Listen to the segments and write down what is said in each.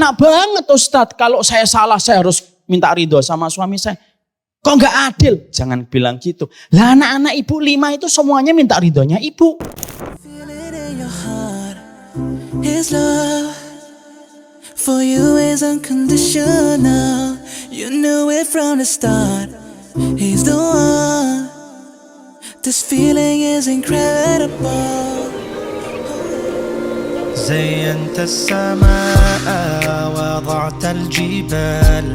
enak banget Ustadz, kalau saya salah saya harus minta ridho sama suami saya. Kok nggak adil? Jangan bilang gitu. Lah anak-anak ibu 5 itu semuanya minta ridhonya ibu. His love for you is unconditional. You knew it from the start. He's the one. This feeling is incredible. زينت السماء وضعت الجبال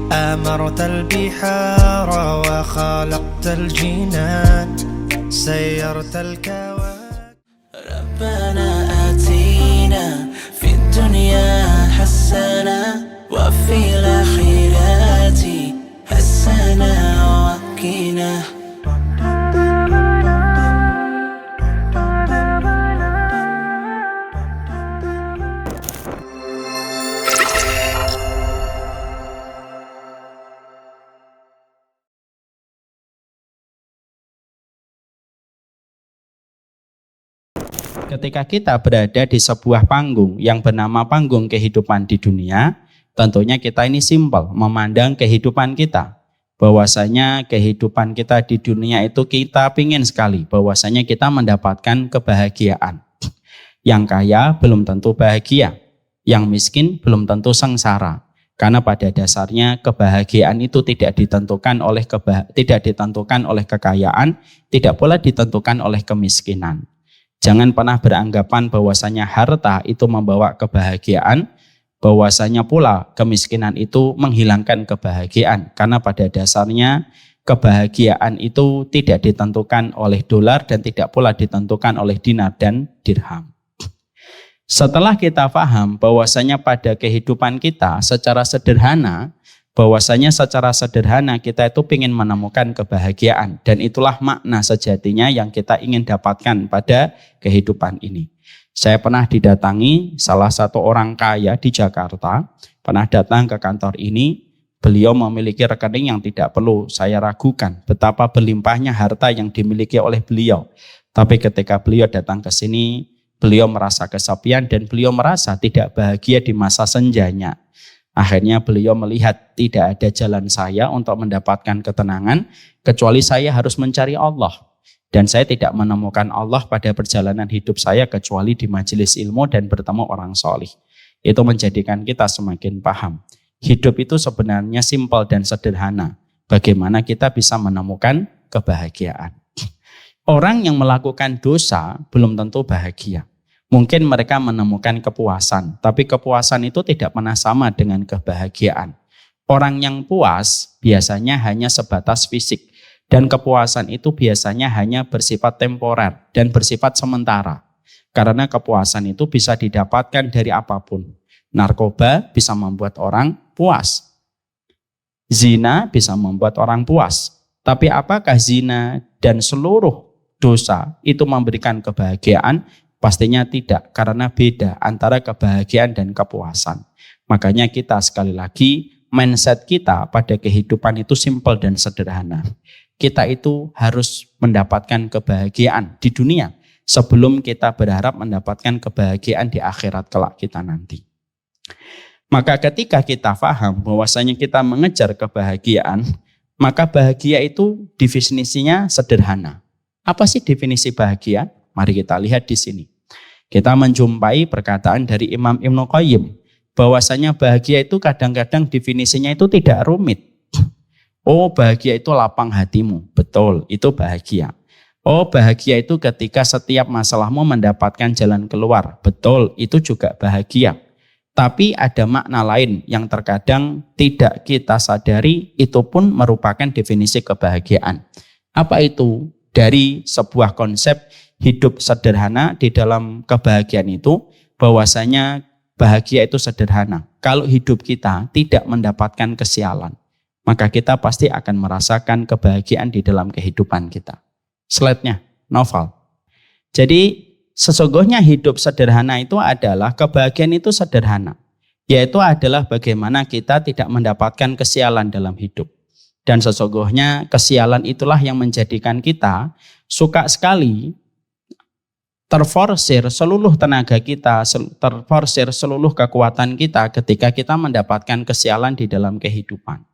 أمرت البحار وخلقت الجنان سيرت الكواكب ربنا آتينا في الدنيا حسنة وفي الآخرة حسنة وقنا. Ketika kita berada di sebuah panggung yang bernama panggung kehidupan di dunia, tentunya kita ini simpel memandang kehidupan kita. Bahwasanya kehidupan kita di dunia itu kita pingin sekali, bahwasanya kita mendapatkan kebahagiaan. Yang kaya belum tentu bahagia, yang miskin belum tentu sengsara. Karena pada dasarnya kebahagiaan itu tidak ditentukan oleh kekayaan, tidak pula ditentukan oleh kemiskinan. Jangan pernah beranggapan bahwasanya harta itu membawa kebahagiaan, bahwasanya pula kemiskinan itu menghilangkan kebahagiaan. Karena pada dasarnya kebahagiaan itu tidak ditentukan oleh dolar dan tidak pula ditentukan oleh dinar dan dirham. Setelah kita paham bahwasanya pada kehidupan kita secara sederhana, kita itu ingin menemukan kebahagiaan, dan itulah makna sejatinya yang kita ingin dapatkan pada kehidupan ini. Saya pernah didatangi salah satu orang kaya di Jakarta, pernah datang ke kantor ini. Beliau memiliki rekening yang tidak perlu saya ragukan betapa berlimpahnya harta yang dimiliki oleh beliau. Tapi ketika beliau datang ke sini, beliau merasa kesepian dan beliau merasa tidak bahagia di masa senjanya. Akhirnya beliau melihat tidak ada jalan saya untuk mendapatkan ketenangan kecuali saya harus mencari Allah. Dan saya tidak menemukan Allah pada perjalanan hidup saya kecuali di majelis ilmu dan bertemu orang solih. Itu menjadikan kita semakin paham. Hidup itu sebenarnya simpel dan sederhana. Bagaimana kita bisa menemukan kebahagiaan. Orang yang melakukan dosa belum tentu bahagia. Mungkin mereka menemukan kepuasan, tapi kepuasan itu tidak pernah sama dengan kebahagiaan. Orang yang puas biasanya hanya sebatas fisik, dan kepuasan itu biasanya hanya bersifat temporer dan bersifat sementara. Karena kepuasan itu bisa didapatkan dari apapun. Narkoba bisa membuat orang puas. Zina bisa membuat orang puas. Tapi apakah zina dan seluruh dosa itu memberikan kebahagiaan? Pastinya tidak, karena beda antara kebahagiaan dan kepuasan. Makanya kita sekali lagi, mindset kita pada kehidupan itu simpel dan sederhana. Kita itu harus mendapatkan kebahagiaan di dunia sebelum kita berharap mendapatkan kebahagiaan di akhirat kelak kita nanti. Maka ketika kita paham bahwasanya kita mengejar kebahagiaan, maka bahagia itu definisinya sederhana. Apa sih definisi bahagia? Mari kita lihat di sini. Kita menjumpai perkataan dari Imam Ibnu Qayyim bahwasanya bahagia itu kadang-kadang definisinya itu tidak rumit. Oh, bahagia itu lapang hatimu. Betul, itu bahagia. Oh, bahagia itu ketika setiap masalahmu mendapatkan jalan keluar. Betul, itu juga bahagia. Tapi ada makna lain yang terkadang tidak kita sadari, itu pun merupakan definisi kebahagiaan. Apa itu? Dari sebuah konsep hidup sederhana di dalam kebahagiaan itu, bahwasanya bahagia itu sederhana. Kalau hidup kita tidak mendapatkan kesialan, maka kita pasti akan merasakan kebahagiaan di dalam kehidupan kita. Slide-nya, Novel. Jadi sesungguhnya hidup sederhana itu adalah kebahagiaan itu sederhana. Yaitu adalah bagaimana kita tidak mendapatkan kesialan dalam hidup. Dan sesungguhnya kesialan itulah yang menjadikan kita suka sekali terforsir seluruh tenaga kita, terforsir seluruh kekuatan kita ketika kita mendapatkan kesialan di dalam kehidupan.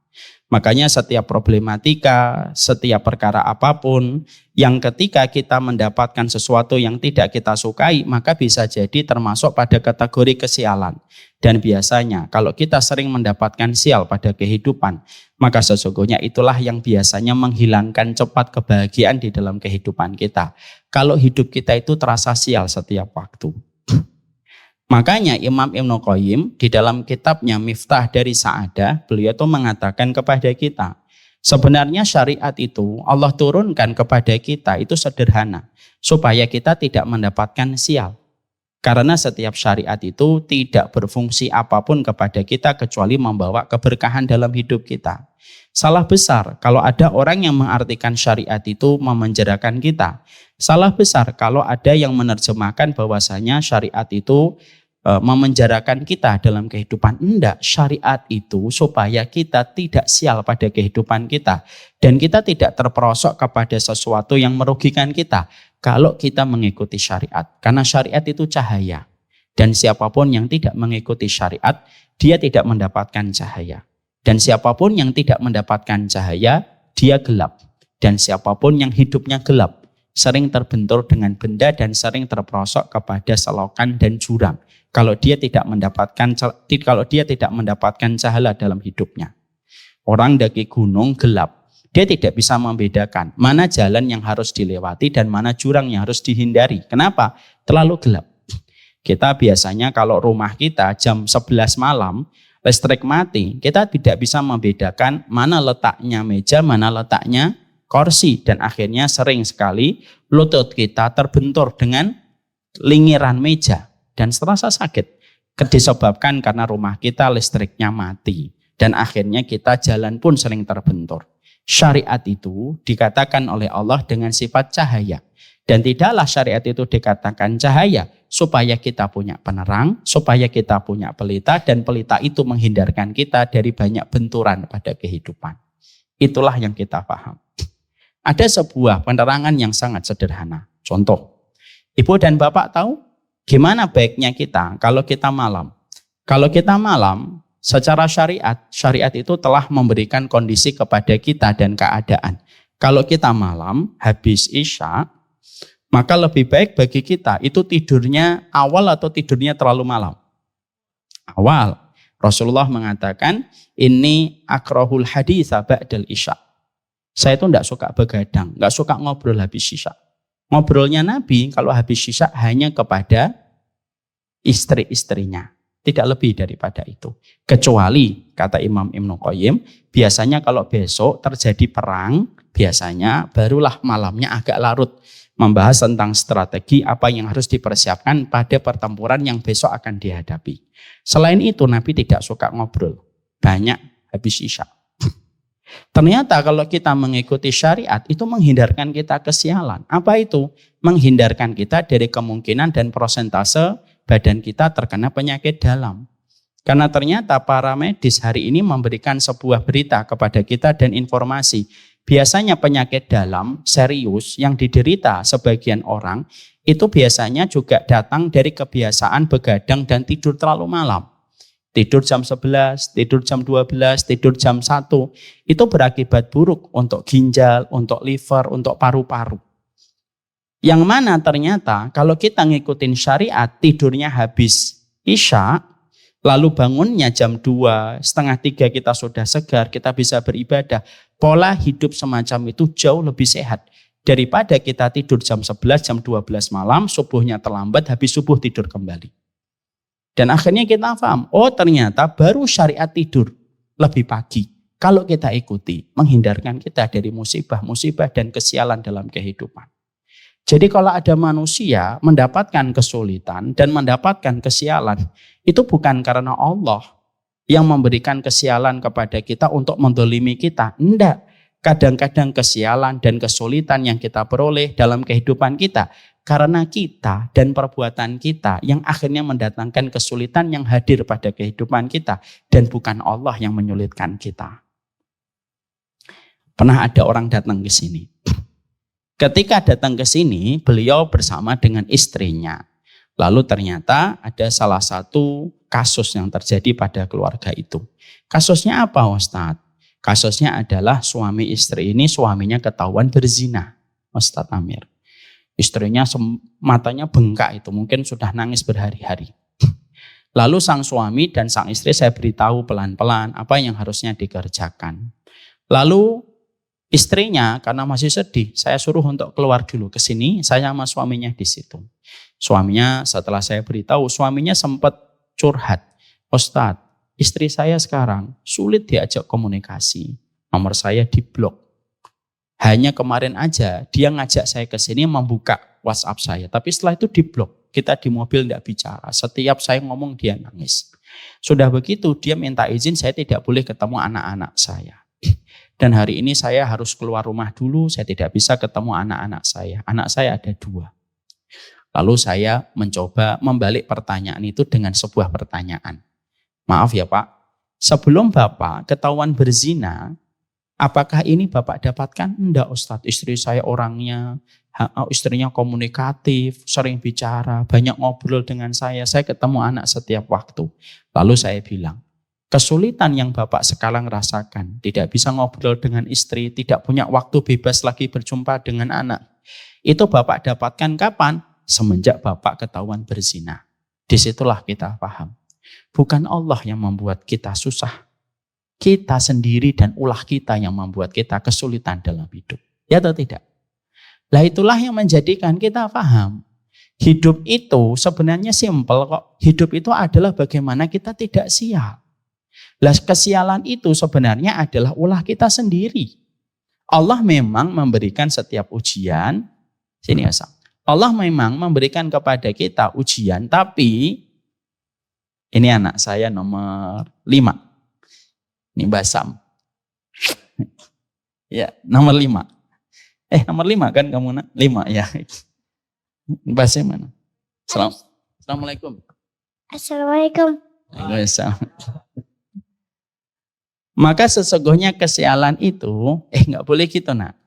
Makanya setiap problematika, setiap perkara apapun yang ketika kita mendapatkan sesuatu yang tidak kita sukai, maka bisa jadi termasuk pada kategori kesialan. Dan biasanya kalau kita sering mendapatkan sial pada kehidupan, maka sesungguhnya itulah yang biasanya menghilangkan cepat kebahagiaan di dalam kehidupan kita. Kalau hidup kita itu terasa sial setiap waktu. Makanya Imam Ibnu Qayyim di dalam kitabnya Miftah dari Sa'adah, beliau itu mengatakan kepada kita, sebenarnya syariat itu Allah turunkan kepada kita itu sederhana, supaya kita tidak mendapatkan sial. Karena setiap syariat itu tidak berfungsi apapun kepada kita kecuali membawa keberkahan dalam hidup kita. Salah besar kalau ada orang yang mengartikan syariat itu memenjarakan kita. Salah besar kalau ada yang menerjemahkan bahwasanya syariat itu memenjarakan kita dalam kehidupan. Enggak, syariat itu supaya kita tidak sial pada kehidupan kita dan kita tidak terperosok kepada sesuatu yang merugikan kita kalau kita mengikuti syariat. Karena syariat itu cahaya dan siapapun yang tidak mengikuti syariat dia tidak mendapatkan cahaya, dan siapapun yang tidak mendapatkan cahaya dia gelap, dan siapapun yang hidupnya gelap sering terbentur dengan benda dan sering terperosok kepada selokan dan jurang kalau dia tidak mendapatkan cahaya dalam hidupnya. Orang daki gunung gelap, dia tidak bisa membedakan mana jalan yang harus dilewati dan mana jurang yang harus dihindari. Kenapa? Terlalu gelap. Kita biasanya kalau rumah kita jam 11 malam listrik mati, kita tidak bisa membedakan mana letaknya meja, mana letaknya kursi, dan akhirnya sering sekali lutut kita terbentur dengan linggiran meja dan terasa sakit, disebabkan karena rumah kita listriknya mati dan akhirnya kita jalan pun sering terbentur. Syariat itu dikatakan oleh Allah dengan sifat cahaya, dan tidaklah syariat itu dikatakan cahaya supaya kita punya penerang, supaya kita punya pelita, dan pelita itu menghindarkan kita dari banyak benturan pada kehidupan. Itulah yang kita paham. Ada sebuah penerangan yang sangat sederhana. Contoh, Ibu dan Bapak tahu gimana baiknya kita kalau kita malam? Kalau kita malam, secara syariat itu telah memberikan kondisi kepada kita dan keadaan. Kalau kita malam, habis Isya, maka lebih baik bagi kita itu tidurnya awal atau tidurnya terlalu malam? Awal. Rasulullah mengatakan, ini akrahul haditha ba'dal Isya. Saya itu tidak suka begadang, tidak suka ngobrol habis Isya. Ngobrolnya Nabi kalau habis Isya hanya kepada istri-istrinya, tidak lebih daripada itu. Kecuali, kata Imam Ibnu Qayyim, biasanya kalau besok terjadi perang, biasanya barulah malamnya agak larut, membahas tentang strategi apa yang harus dipersiapkan pada pertempuran yang besok akan dihadapi. Selain itu Nabi tidak suka ngobrol banyak habis Isya. Ternyata kalau kita mengikuti syariat itu menghindarkan kita kesialan. Apa itu? Menghindarkan kita dari kemungkinan dan persentase badan kita terkena penyakit dalam. Karena ternyata para medis hari ini memberikan sebuah berita kepada kita dan informasi. Biasanya penyakit dalam serius yang diderita sebagian orang itu biasanya juga datang dari kebiasaan begadang dan tidur terlalu malam. Tidur jam 11, tidur jam 12, tidur jam 1. Itu berakibat buruk untuk ginjal, untuk liver, untuk paru-paru. Yang mana ternyata kalau kita ngikutin syariat, tidurnya habis Isya, lalu bangunnya jam 2, setengah 3 kita sudah segar, kita bisa beribadah. Pola hidup semacam itu jauh lebih sehat daripada kita tidur jam 11, jam 12 malam, subuhnya terlambat, habis subuh tidur kembali. Dan akhirnya kita paham, oh ternyata baru syariat tidur lebih pagi. Kalau kita ikuti, menghindarkan kita dari musibah-musibah dan kesialan dalam kehidupan. Jadi kalau ada manusia mendapatkan kesulitan dan mendapatkan kesialan, itu bukan karena Allah yang memberikan kesialan kepada kita untuk mendolimi kita. Enggak. Kadang-kadang kesialan dan kesulitan yang kita peroleh dalam kehidupan kita karena kita dan perbuatan kita yang akhirnya mendatangkan kesulitan yang hadir pada kehidupan kita dan bukan Allah yang menyulitkan kita. Pernah ada orang datang ke sini. Ketika datang ke sini, beliau bersama dengan istrinya. Lalu ternyata ada salah satu kasus yang terjadi pada keluarga itu. Kasusnya apa, Ustadz? Kasusnya adalah suami istri ini, suaminya ketahuan berzina, Ustadz Amir. Istrinya matanya bengkak itu, mungkin sudah nangis berhari-hari. Lalu sang suami dan sang istri saya beritahu pelan-pelan apa yang harusnya dikerjakan. Lalu istrinya karena masih sedih, saya suruh untuk keluar dulu ke sini, saya sama suaminya di situ. Suaminya setelah saya beritahu, suaminya sempat curhat. Ustadz, istri saya sekarang sulit diajak komunikasi. Nomor saya diblok. Hanya kemarin aja dia ngajak saya ke sini membuka WhatsApp saya. Tapi setelah itu diblok. Kita di mobil tidak bicara. Setiap saya ngomong dia nangis. Sudah begitu dia minta izin saya tidak boleh ketemu anak-anak saya. Dan hari ini saya harus keluar rumah dulu. Saya tidak bisa ketemu anak-anak saya. Anak saya ada 2. Lalu saya mencoba membalik pertanyaan itu dengan sebuah pertanyaan. Maaf ya Pak, sebelum Bapak ketahuan berzina, apakah ini Bapak dapatkan? Enggak Ustadz, istri saya orangnya, istrinya komunikatif, sering bicara, banyak ngobrol dengan saya ketemu anak setiap waktu. Lalu saya bilang, kesulitan yang Bapak sekarang rasakan, tidak bisa ngobrol dengan istri, tidak punya waktu bebas lagi berjumpa dengan anak. Itu Bapak dapatkan kapan? Semenjak Bapak ketahuan berzina. Disitulah kita paham. Bukan Allah yang membuat kita susah. Kita sendiri dan ulah kita yang membuat kita kesulitan dalam hidup. Ya atau tidak? Lah itulah yang menjadikan kita paham. Hidup itu sebenarnya simpel kok. Hidup itu adalah bagaimana kita tidak sial. Lah kesialan itu sebenarnya adalah ulah kita sendiri. Allah memang memberikan setiap ujian. Sini ya Sam. Allah memang memberikan kepada kita ujian, tapi ini anak saya nomor 5. Ini Mbak Sam. Ya, nomor 5. Nomor 5 kan kamu nak? 5 ya. Mbak Sam mana? Assalamualaikum. Assalamualaikum. Waalaikumsalam. Maka sesungguhnya kesialan itu, nggak boleh gitu nak.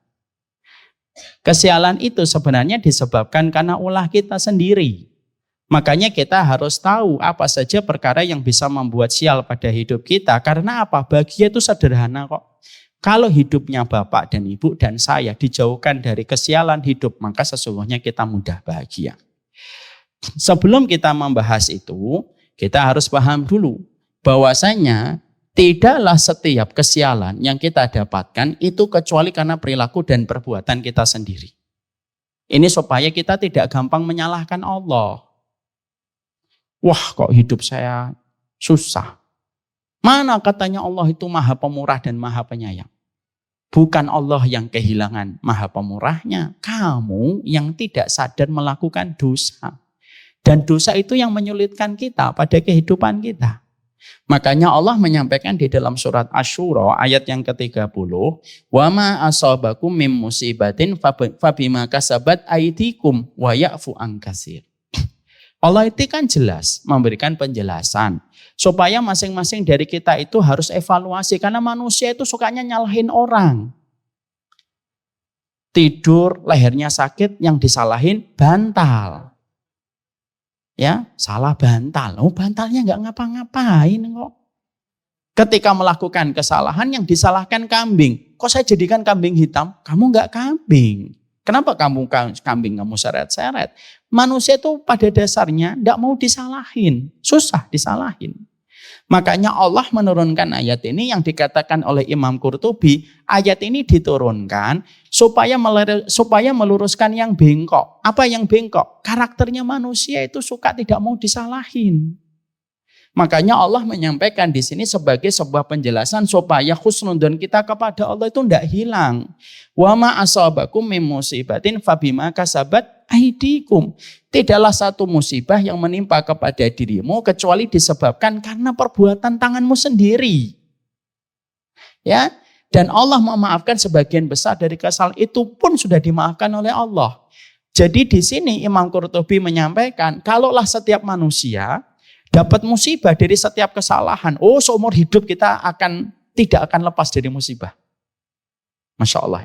Kesialan itu sebenarnya disebabkan karena ulah kita sendiri. Makanya kita harus tahu apa saja perkara yang bisa membuat sial pada hidup kita. Karena apa? Bahagia itu sederhana kok. Kalau hidupnya Bapak dan Ibu dan saya dijauhkan dari kesialan hidup, maka sesungguhnya kita mudah bahagia. Sebelum kita membahas itu, kita harus paham dulu bahwasanya tidaklah setiap kesialan yang kita dapatkan itu kecuali karena perilaku dan perbuatan kita sendiri. Ini supaya kita tidak gampang menyalahkan Allah. Wah kok hidup saya susah. Mana katanya Allah itu maha pemurah dan maha penyayang. Bukan Allah yang kehilangan maha pemurahnya. Kamu yang tidak sadar melakukan dosa. Dan dosa itu yang menyulitkan kita pada kehidupan kita. Makanya Allah menyampaikan di dalam surat Asy-Syura ayat yang ke-30, "Wa ma asabakum mim musibatin fabima kasabat aydikum wa ya'fu an katsir." Allah itu kan jelas memberikan penjelasan supaya masing-masing dari kita itu harus evaluasi karena manusia itu sukanya nyalahin orang. Tidur lehernya sakit yang disalahin bantal. Ya, salah bantal. Oh, bantalnya nggak ngapa-ngapain kok. Ketika melakukan kesalahan yang disalahkan kambing. Kok saya jadikan kambing hitam? Kamu nggak kambing. Kenapa kamu kambing kamu seret-seret? Manusia itu pada dasarnya nggak mau disalahin. Susah disalahin. Makanya Allah menurunkan ayat ini yang dikatakan oleh Imam Qurtubi. Ayat ini diturunkan supaya meluruskan yang bengkok. Apa yang bengkok? Karakternya manusia itu suka tidak mau disalahin. Makanya Allah menyampaikan di sini sebagai sebuah penjelasan supaya husnudzon kita kepada Allah itu tidak hilang. Wa ma asabakum mim musibatin fabima kasabat aidikum. Tidaklah satu musibah yang menimpa kepada dirimu kecuali disebabkan karena perbuatan tanganmu sendiri. Ya, dan Allah memaafkan sebagian besar dari kesalahan itu pun sudah dimaafkan oleh Allah. Jadi di sini Imam Qurtubi menyampaikan, kalaulah setiap manusia dapat musibah dari setiap kesalahan, seumur hidup kita tidak akan lepas dari musibah. Masya Allah.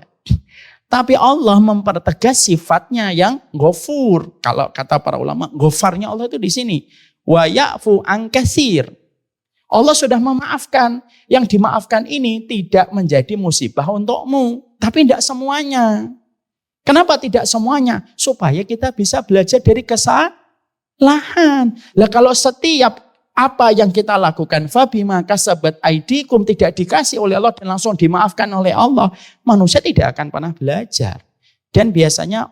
Tapi Allah mempertegas sifatnya yang ghafur. Kalau kata para ulama, ghafarnya Allah itu di sini. Wa ya'fu an katsir. Allah sudah memaafkan. Yang dimaafkan ini tidak menjadi musibah untukmu. Tapi tidak semuanya. Kenapa tidak semuanya? Supaya kita bisa belajar dari kesalahan. Lah kalau setiap apa yang kita lakukan fabima kasabat aidikum tidak dikasih oleh Allah dan langsung dimaafkan oleh Allah, manusia tidak akan pernah belajar. Dan biasanya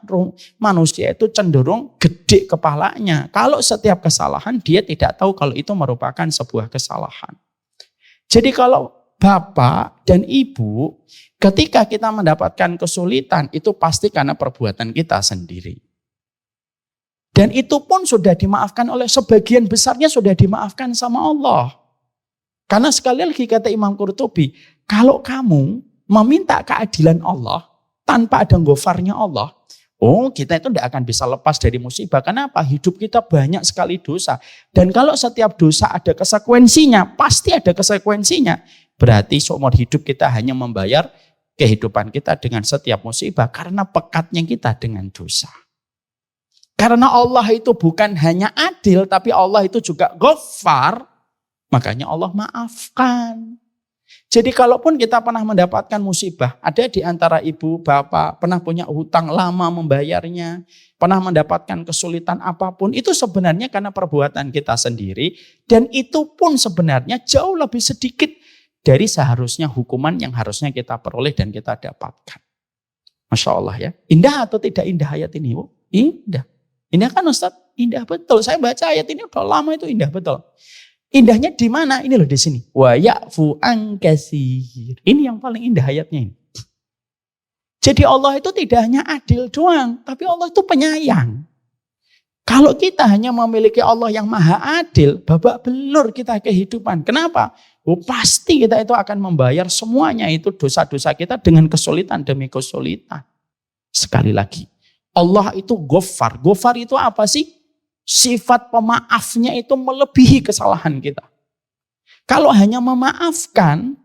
manusia itu cenderung gede kepalanya. Kalau setiap kesalahan dia tidak tahu kalau itu merupakan sebuah kesalahan. Jadi kalau bapak dan ibu ketika kita mendapatkan kesulitan itu pasti karena perbuatan kita sendiri. Dan itu pun sudah dimaafkan oleh sebagian besarnya sudah dimaafkan sama Allah. Karena sekali lagi kata Imam Qurtubi, kalau kamu meminta keadilan Allah tanpa ada ghafarnya Allah, kita itu tidak akan bisa lepas dari musibah. Kenapa? Hidup kita banyak sekali dosa. Dan kalau setiap dosa ada konsekuensinya, pasti ada konsekuensinya. Berarti seumur hidup kita hanya membayar kehidupan kita dengan setiap musibah karena pekatnya kita dengan dosa. Karena Allah itu bukan hanya adil, tapi Allah itu juga Ghaffar, makanya Allah maafkan. Jadi kalaupun kita pernah mendapatkan musibah, ada di antara ibu, bapak, pernah punya hutang lama membayarnya, pernah mendapatkan kesulitan apapun, itu sebenarnya karena perbuatan kita sendiri, dan itu pun sebenarnya jauh lebih sedikit dari seharusnya hukuman yang harusnya kita peroleh dan kita dapatkan. Masya Allah ya. Indah atau tidak indah ayat ini? Bu? Indah. Indah kan Ustaz? Indah betul. Saya baca ayat ini udah lama itu indah betul. Indahnya di mana? Ini loh di sini. Wa ya'fu an katsir. Ini yang paling indah ayatnya ini. Jadi Allah itu tidak hanya adil doang, tapi Allah itu penyayang. Kalau kita hanya memiliki Allah yang maha adil, babak belur kita kehidupan. Kenapa? Pasti kita itu akan membayar semuanya itu dosa-dosa kita dengan kesulitan demi kesulitan. Sekali lagi. Allah itu Ghaffar. Ghaffar itu apa sih? Sifat pemaafnya itu melebihi kesalahan kita. Kalau hanya memaafkan,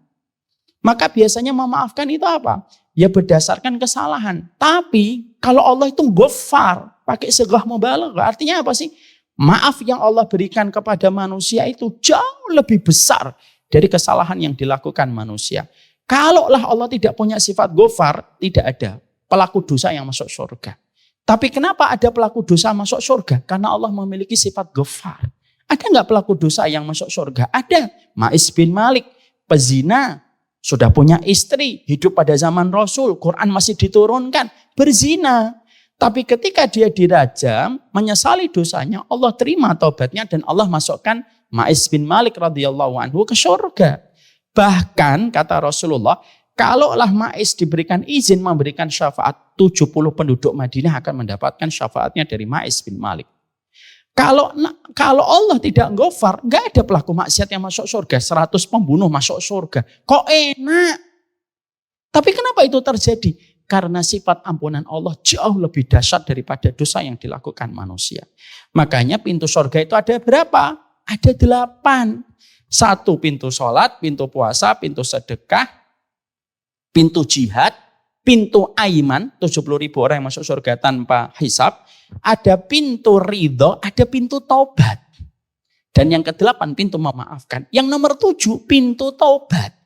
maka biasanya memaafkan itu apa? Ya berdasarkan kesalahan. Tapi kalau Allah itu Ghaffar, pakai segah mubalaghah, artinya apa sih? Maaf yang Allah berikan kepada manusia itu jauh lebih besar dari kesalahan yang dilakukan manusia. Kalaulah Allah tidak punya sifat Ghaffar, tidak ada pelaku dosa yang masuk surga. Tapi kenapa ada pelaku dosa masuk surga? Karena Allah memiliki sifat Ghaffar. Ada nggak pelaku dosa yang masuk surga? Ada. Ma'is bin Malik, pezina, sudah punya istri, hidup pada zaman Rasul, Quran masih diturunkan, berzina. Tapi ketika dia dirajam, menyesali dosanya, Allah terima taubatnya dan Allah masukkan Ma'is bin Malik radhiyallahu anhu ke surga. Bahkan kata Rasulullah, kalaulah Ma'is diberikan izin memberikan syafaat, 70 penduduk Madinah akan mendapatkan syafaatnya dari Ma'is bin Malik. Kalau Allah tidak Ghaffar, nggak ada pelaku maksiat yang masuk surga. 100 pembunuh masuk surga. Kok enak? Tapi kenapa itu terjadi? Karena sifat ampunan Allah jauh lebih dahsyat daripada dosa yang dilakukan manusia. Makanya pintu surga itu ada berapa? Ada 8. 1 pintu sholat, pintu puasa, pintu sedekah, pintu jihad, pintu aiman, 70.000 orang yang masuk surga tanpa hisab. Ada pintu ridho, ada pintu taubat. Dan yang ke-8 pintu memaafkan. Yang nomor 7 pintu taubat.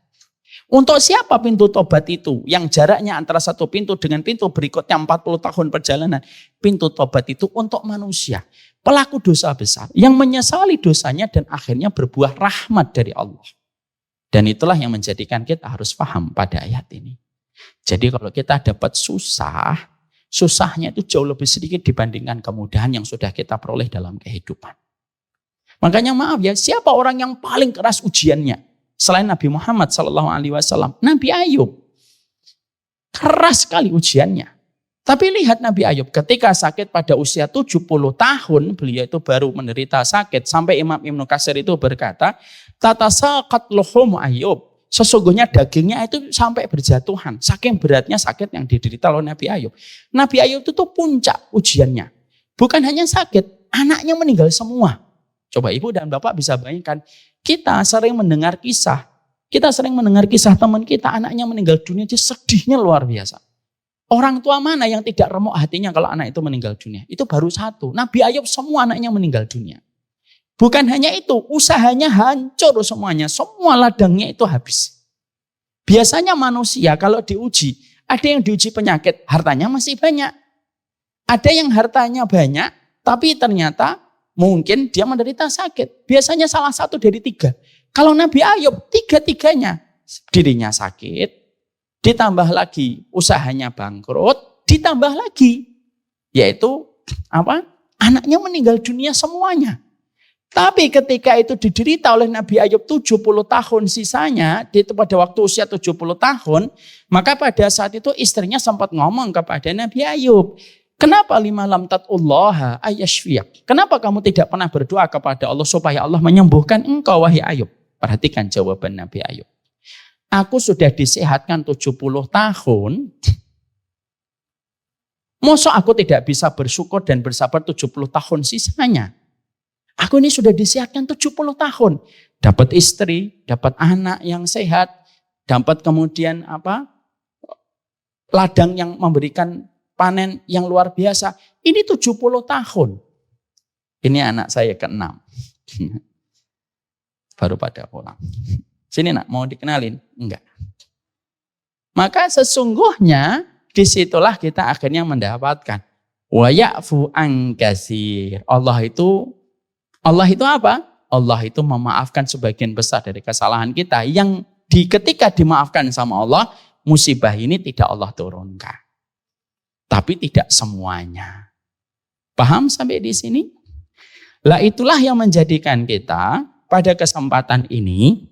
Untuk siapa pintu taubat itu? Yang jaraknya antara satu pintu dengan pintu berikutnya 40 tahun perjalanan. Pintu taubat itu untuk manusia. Pelaku dosa besar. Yang menyesali dosanya dan akhirnya berbuah rahmat dari Allah. Dan itulah yang menjadikan kita harus paham pada ayat ini. Jadi kalau kita dapat susah, susahnya itu jauh lebih sedikit dibandingkan kemudahan yang sudah kita peroleh dalam kehidupan. Makanya maaf ya, siapa orang yang paling keras ujiannya? Selain Nabi Muhammad SAW, Nabi Ayub. Keras sekali ujiannya. Tapi lihat Nabi Ayub ketika sakit pada usia 70 tahun, beliau itu baru menderita sakit. Sampai Imam Ibnu Katsir itu berkata, tatasaqat luhum Ayub. Sesungguhnya dagingnya itu sampai berjatuhan. Saking beratnya sakit yang diderita oleh Nabi Ayub. Nabi Ayub itu tuh puncak ujiannya. Bukan hanya sakit, anaknya meninggal semua. Coba ibu dan bapak bisa bayangkan, kita sering mendengar kisah. Kita sering mendengar kisah teman kita, anaknya meninggal dunia, sedihnya luar biasa. Orang tua mana yang tidak remuk hatinya kalau anak itu meninggal dunia? Itu baru satu. Nabi Ayub semua anaknya meninggal dunia. Bukan hanya itu, usahanya hancur semuanya. Semua ladangnya itu habis. Biasanya manusia kalau diuji, ada yang diuji penyakit, hartanya masih banyak. Ada yang hartanya banyak, tapi ternyata mungkin dia menderita sakit. Biasanya salah satu dari tiga. Kalau Nabi Ayub, tiga-tiganya. Dirinya sakit, ditambah lagi usahanya bangkrut, ditambah lagi. Yaitu apa? Anaknya meninggal dunia semuanya. Tapi ketika itu diderita oleh Nabi Ayub 70 tahun sisanya, pada waktu usia 70 tahun, maka pada saat itu istrinya sempat ngomong kepada Nabi Ayub, kenapa lima lam tat'ullaha ayashfiyak? Kenapa kamu tidak pernah berdoa kepada Allah supaya Allah menyembuhkan engkau wahai Ayub? Perhatikan jawaban Nabi Ayub. Aku sudah disehatkan 70 tahun, masa aku tidak bisa bersyukur dan bersabar 70 tahun sisanya? Aku ini sudah disehatkan 70 tahun. Dapat istri, dapat anak yang sehat, dapat kemudian ladang yang memberikan panen yang luar biasa. Ini 70 tahun. Ini anak saya ke-6. Baru pada pulang. Sini nak, mau dikenalin? Enggak. Maka sesungguhnya disitulah kita akhirnya mendapatkan wa ya'fu an katsir. Allah itu apa? Allah itu memaafkan sebagian besar dari kesalahan kita yang ketika dimaafkan sama Allah, musibah ini tidak Allah turunkan. Tapi tidak semuanya. Paham sampai di sini? Lah itulah yang menjadikan kita pada kesempatan ini,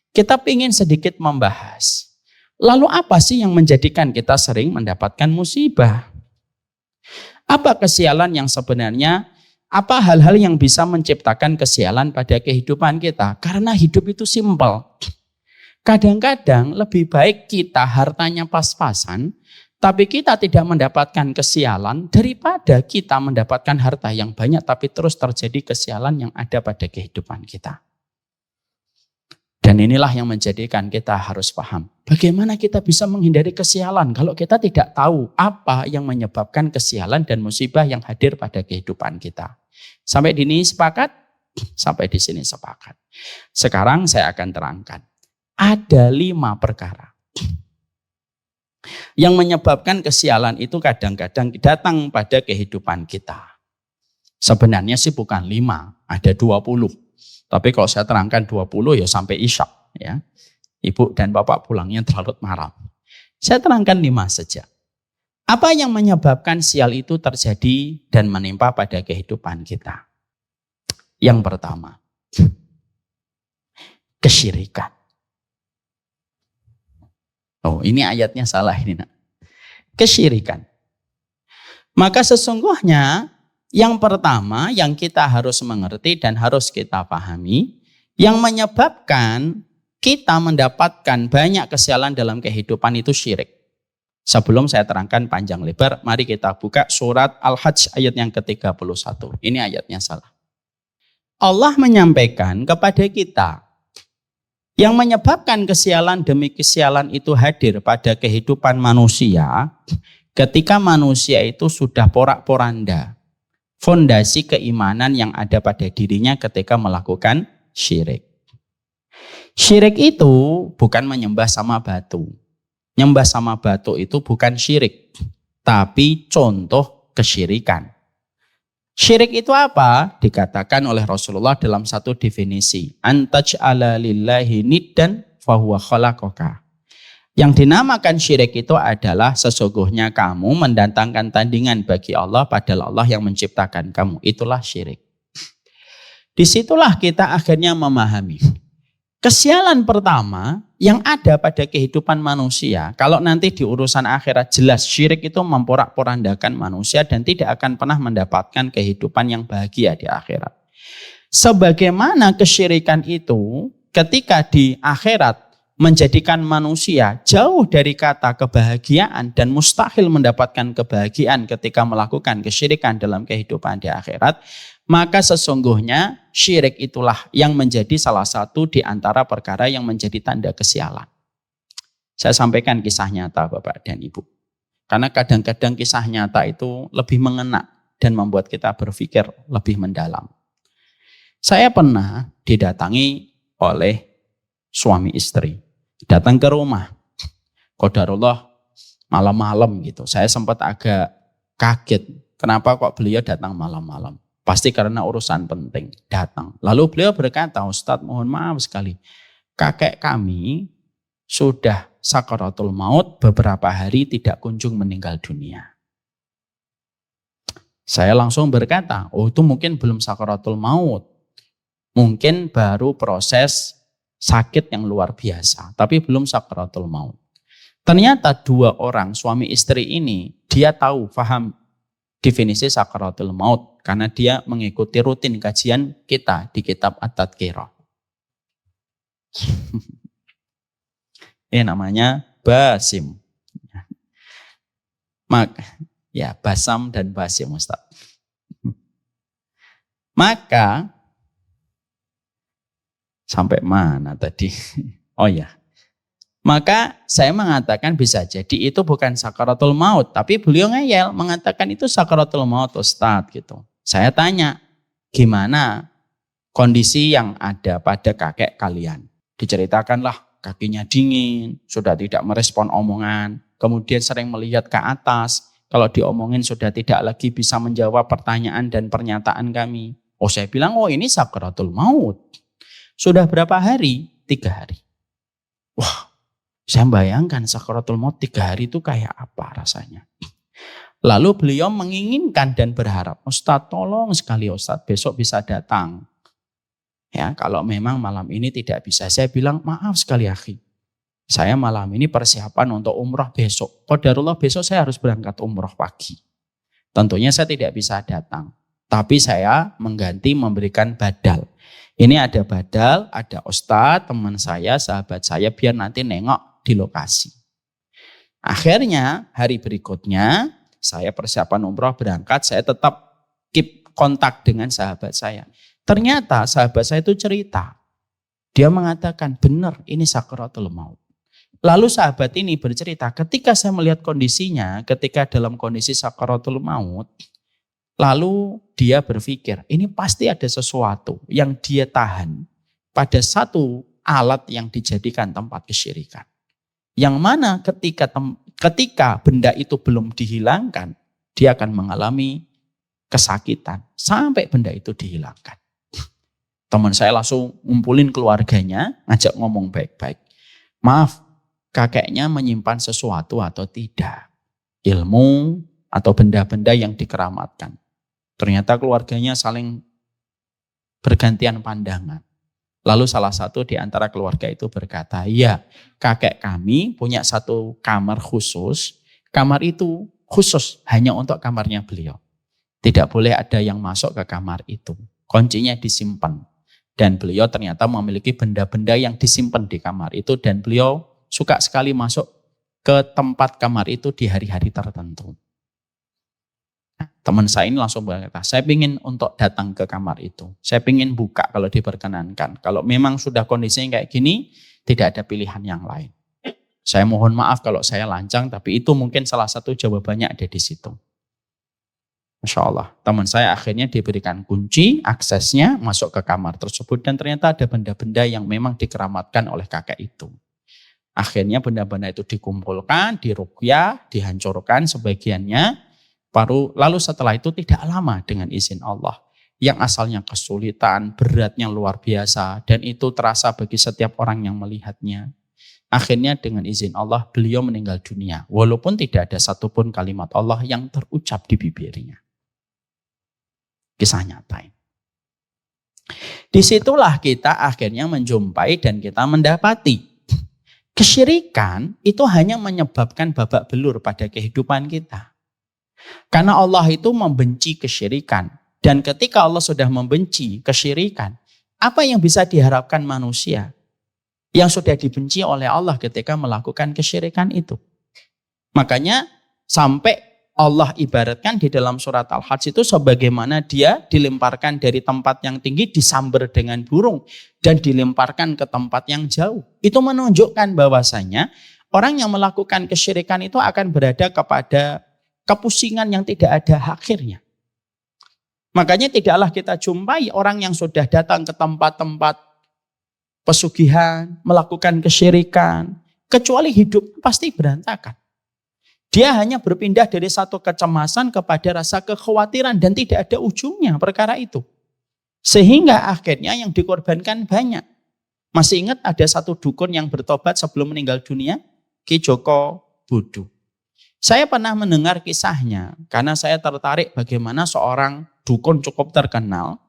kita ingin sedikit membahas. Lalu apa sih yang menjadikan kita sering mendapatkan musibah? Apa kesialan yang sebenarnya? Apa hal-hal yang bisa menciptakan kesialan pada kehidupan kita? Karena hidup itu simpel. Kadang-kadang lebih baik kita hartanya pas-pasan, tapi kita tidak mendapatkan kesialan daripada kita mendapatkan harta yang banyak tapi terus terjadi kesialan yang ada pada kehidupan kita. Dan inilah yang menjadikan kita harus paham. Bagaimana kita bisa menghindari kesialan kalau kita tidak tahu apa yang menyebabkan kesialan dan musibah yang hadir pada kehidupan kita. Sampai di sini sepakat? Sampai di sini sepakat. Sekarang saya akan terangkan. Ada 5 perkara yang menyebabkan kesialan itu kadang-kadang datang pada kehidupan kita. Sebenarnya sih bukan 5, ada 20. Tapi kalau saya terangkan 20 ya sampai isya. Ya. Ibu dan bapak pulangnya terlalu malam. Saya terangkan 5 saja. Apa yang menyebabkan sial itu terjadi dan menimpa pada kehidupan kita? Yang pertama, kesyirikan. Oh, ini ayatnya salah ini nak. Kesyirikan. Maka sesungguhnya yang pertama yang kita harus mengerti dan harus kita pahami, yang menyebabkan kita mendapatkan banyak kesialan dalam kehidupan itu syirik. Sebelum saya terangkan panjang lebar, mari kita buka surat Al-Hajj ayat yang ke-31. Ini ayatnya salah. Allah menyampaikan kepada kita, yang menyebabkan kesialan demi kesialan itu hadir pada kehidupan manusia, ketika manusia itu sudah porak-poranda fondasi keimanan yang ada pada dirinya ketika melakukan syirik. Syirik itu bukan menyembah sama batu. Nyembah sama batu itu bukan syirik, tapi contoh kesyirikan. Syirik itu apa? Dikatakan oleh Rasulullah dalam satu definisi. Antaj'ala lillahi niddan fahuwa khalaqaka. Yang dinamakan syirik itu adalah sesungguhnya kamu mendatangkan tandingan bagi Allah padahal Allah yang menciptakan kamu. Itulah syirik. Disitulah kita akhirnya memahami. Kesialan pertama yang ada pada kehidupan manusia, kalau nanti di urusan akhirat jelas syirik itu memporak-porandakan manusia dan tidak akan pernah mendapatkan kehidupan yang bahagia di akhirat. Sebagaimana kesyirikan itu ketika di akhirat menjadikan manusia jauh dari kata kebahagiaan dan mustahil mendapatkan kebahagiaan ketika melakukan kesyirikan dalam kehidupan di akhirat, maka sesungguhnya syirik itulah yang menjadi salah satu di antara perkara yang menjadi tanda kesialan. Saya sampaikan kisah nyata Bapak dan Ibu. Karena kadang-kadang kisah nyata itu lebih mengena dan membuat kita berpikir lebih mendalam. Saya pernah didatangi oleh suami istri. Datang ke rumah. Qadarullah malam-malam gitu. Saya sempat agak kaget. Kenapa kok beliau datang malam-malam? Pasti karena urusan penting. Datang. Lalu beliau berkata, Ustadz mohon maaf sekali. Kakek kami sudah sakaratul maut beberapa hari tidak kunjung meninggal dunia. Saya langsung berkata, oh itu mungkin belum sakaratul maut. Mungkin baru proses sakit yang luar biasa. Tapi belum sakaratul maut. Ternyata dua orang suami istri ini, dia tahu, paham definisi sakaratul maut. Karena dia mengikuti rutin kajian kita di kitab At-Tadhkirah. Ini namanya Basim. Ya, Basam dan Basim, Ustaz. Maka, sampai mana tadi? Oh ya. Maka saya mengatakan bisa jadi itu bukan sakaratul maut. Tapi beliau ngeyel mengatakan itu sakaratul maut, Ustaz. Gitu. Saya tanya, gimana kondisi yang ada pada kakek kalian? Diceritakanlah. Kakinya dingin, sudah tidak merespon omongan, kemudian sering melihat ke atas, kalau diomongin sudah tidak lagi bisa menjawab pertanyaan dan pernyataan kami. Oh saya bilang, oh ini sakaratul maut. Sudah berapa hari? 3 hari. Wah, saya bayangkan sakaratul maut 3 hari itu kayak apa rasanya. Lalu beliau menginginkan dan berharap, Ustadz tolong sekali Ustadz besok bisa datang. Ya, kalau memang malam ini tidak bisa, saya bilang maaf sekali akhi. Saya malam ini persiapan untuk umroh besok. Qadarullah besok saya harus berangkat umroh pagi. Tentunya saya tidak bisa datang. Tapi saya mengganti memberikan badal. Ini ada badal, ada ustadz, teman saya, sahabat saya, biar nanti nengok di lokasi. Akhirnya hari berikutnya saya persiapan umroh berangkat, saya tetap keep kontak dengan sahabat saya. Ternyata sahabat saya itu cerita. Dia mengatakan benar ini sakaratul maut. Lalu sahabat ini bercerita ketika saya melihat kondisinya, ketika dalam kondisi sakaratul maut. Lalu dia berpikir ini pasti ada sesuatu yang dia tahan pada satu alat yang dijadikan tempat kesyirikan. Yang mana ketika benda itu belum dihilangkan, dia akan mengalami kesakitan sampai benda itu dihilangkan. Teman saya langsung ngumpulin keluarganya, ngajak ngomong baik-baik. Maaf, kakeknya menyimpan sesuatu atau tidak. Ilmu atau benda-benda yang dikeramatkan. Ternyata keluarganya saling bergantian pandangan. Lalu salah satu di antara keluarga itu berkata, ya kakek kami punya satu kamar khusus. Kamar itu khusus hanya untuk kamarnya beliau. Tidak boleh ada yang masuk ke kamar itu. Kuncinya disimpan. Dan beliau ternyata memiliki benda-benda yang disimpan di kamar itu. Dan beliau suka sekali masuk ke tempat kamar itu di hari-hari tertentu. Teman saya ini langsung berkata, saya ingin untuk datang ke kamar itu. Saya ingin buka kalau diperkenankan. Kalau memang sudah kondisinya kayak gini, tidak ada pilihan yang lain. Saya mohon maaf kalau saya lancang, tapi itu mungkin salah satu jawabannya ada di situ. Masya Allah, teman saya akhirnya diberikan kunci, aksesnya masuk ke kamar tersebut dan ternyata ada benda-benda yang memang dikeramatkan oleh kakek itu. Akhirnya benda-benda itu dikumpulkan, diruqyah, dihancurkan sebagiannya, lalu setelah itu tidak lama dengan izin Allah. Yang asalnya kesulitan, beratnya luar biasa dan itu terasa bagi setiap orang yang melihatnya. Akhirnya dengan izin Allah beliau meninggal dunia, walaupun tidak ada satupun kalimat Allah yang terucap di bibirnya. Kisah nyata ini. Disitulah kita akhirnya menjumpai dan kita mendapati kesyirikan itu hanya menyebabkan babak belur pada kehidupan kita. Karena Allah itu membenci kesyirikan. Dan ketika Allah sudah membenci kesyirikan, apa yang bisa diharapkan manusia yang sudah dibenci oleh Allah ketika melakukan kesyirikan itu? Makanya sampai Allah ibaratkan di dalam surat Al-Hajj itu sebagaimana dia dilemparkan dari tempat yang tinggi disambar dengan burung dan dilemparkan ke tempat yang jauh. Itu menunjukkan bahwasanya Orang yang melakukan kesyirikan itu akan berada kepada kepusingan yang tidak ada akhirnya. Makanya tidaklah kita jumpai orang yang sudah datang ke tempat-tempat pesugihan, melakukan kesyirikan, kecuali hidup pasti berantakan. Dia hanya berpindah dari satu kecemasan kepada rasa kekhawatiran dan tidak ada ujungnya perkara itu. Sehingga akhirnya yang dikorbankan banyak. Masih ingat ada satu dukun yang bertobat sebelum meninggal dunia? Ki Joko Budu. Saya pernah mendengar kisahnya karena saya tertarik bagaimana seorang dukun cukup terkenal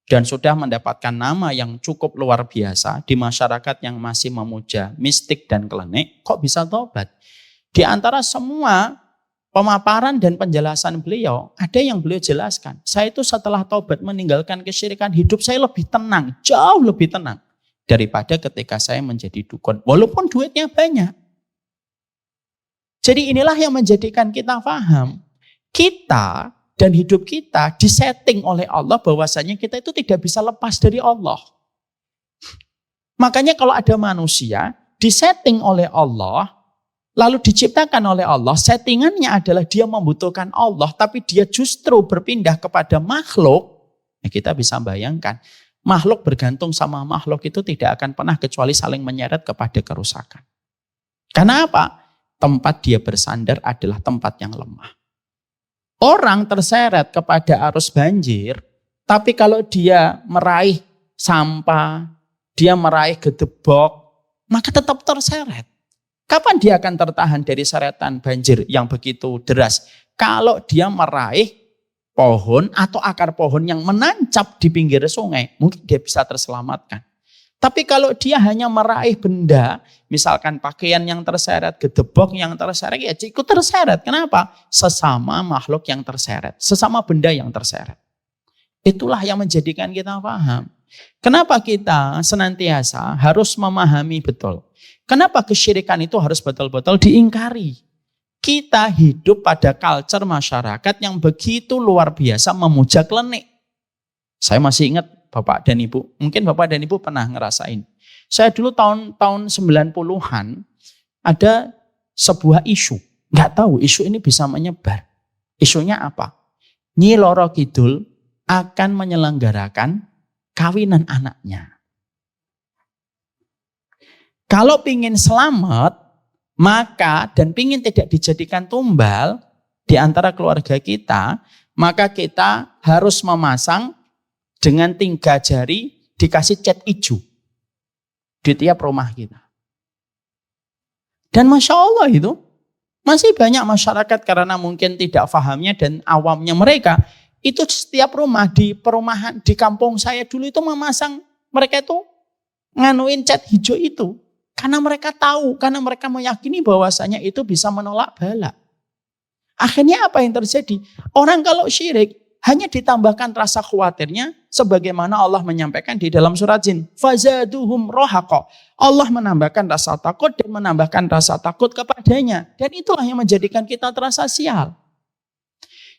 dan sudah mendapatkan nama yang cukup luar biasa di masyarakat yang masih memuja mistik dan klinik, kok bisa tobat? Di antara semua pemaparan dan penjelasan beliau, ada yang beliau jelaskan. Saya itu setelah tobat meninggalkan kesyirikan, hidup saya lebih tenang, jauh lebih tenang daripada ketika saya menjadi dukun. Walaupun duitnya banyak. Jadi inilah yang menjadikan kita paham. Kita dan hidup kita disetting oleh Allah bahwasanya kita itu tidak bisa lepas dari Allah. Makanya kalau ada manusia disetting oleh Allah, lalu diciptakan oleh Allah, settingannya adalah dia membutuhkan Allah, tapi dia justru berpindah kepada makhluk. Ya kita bisa bayangkan, makhluk bergantung sama makhluk itu tidak akan pernah kecuali saling menyeret kepada kerusakan. Karena apa? Tempat dia bersandar adalah tempat yang lemah. Orang terseret kepada arus banjir, tapi kalau dia meraih sampah, dia meraih gedebok, maka tetap terseret. Kapan dia akan tertahan dari seretan banjir yang begitu deras? Kalau dia meraih pohon atau akar pohon yang menancap di pinggir sungai, mungkin dia bisa terselamatkan. Tapi kalau dia hanya meraih benda, misalkan pakaian yang terseret, gedebok yang terseret, ya ikut terseret. Kenapa? Sesama makhluk yang terseret, sesama benda yang terseret. Itulah yang menjadikan kita paham. Kenapa kita senantiasa harus memahami betul. Kenapa kesyirikan itu harus betul-betul diingkari. Kita hidup pada culture masyarakat yang begitu luar biasa memuja klinik. Saya masih ingat Bapak dan Ibu, mungkin Bapak dan Ibu pernah ngerasain. Saya dulu tahun 90-an ada sebuah isu. Nggak tahu isu ini bisa menyebar. Isunya apa? Nyi Loro Kidul akan menyelenggarakan kawinan anaknya. Kalau pingin selamat, maka dan pingin tidak dijadikan tumbal di antara keluarga kita, maka kita harus memasang dengan 3 jari dikasih cat hijau di tiap rumah kita. Dan Masya Allah itu masih banyak masyarakat karena mungkin tidak fahamnya dan awamnya mereka, itu setiap rumah di perumahan di kampung saya dulu itu memasang, mereka itu nganuin cat hijau itu. Karena mereka tahu, karena mereka meyakini bahwasanya itu bisa menolak bala. Akhirnya apa yang terjadi? Orang kalau syirik hanya ditambahkan rasa khawatirnya sebagaimana Allah menyampaikan di dalam surat Jin. Fazaduhum rohaqa. Allah menambahkan rasa takut dan menambahkan rasa takut kepadanya. Dan itulah yang menjadikan kita terasa sial.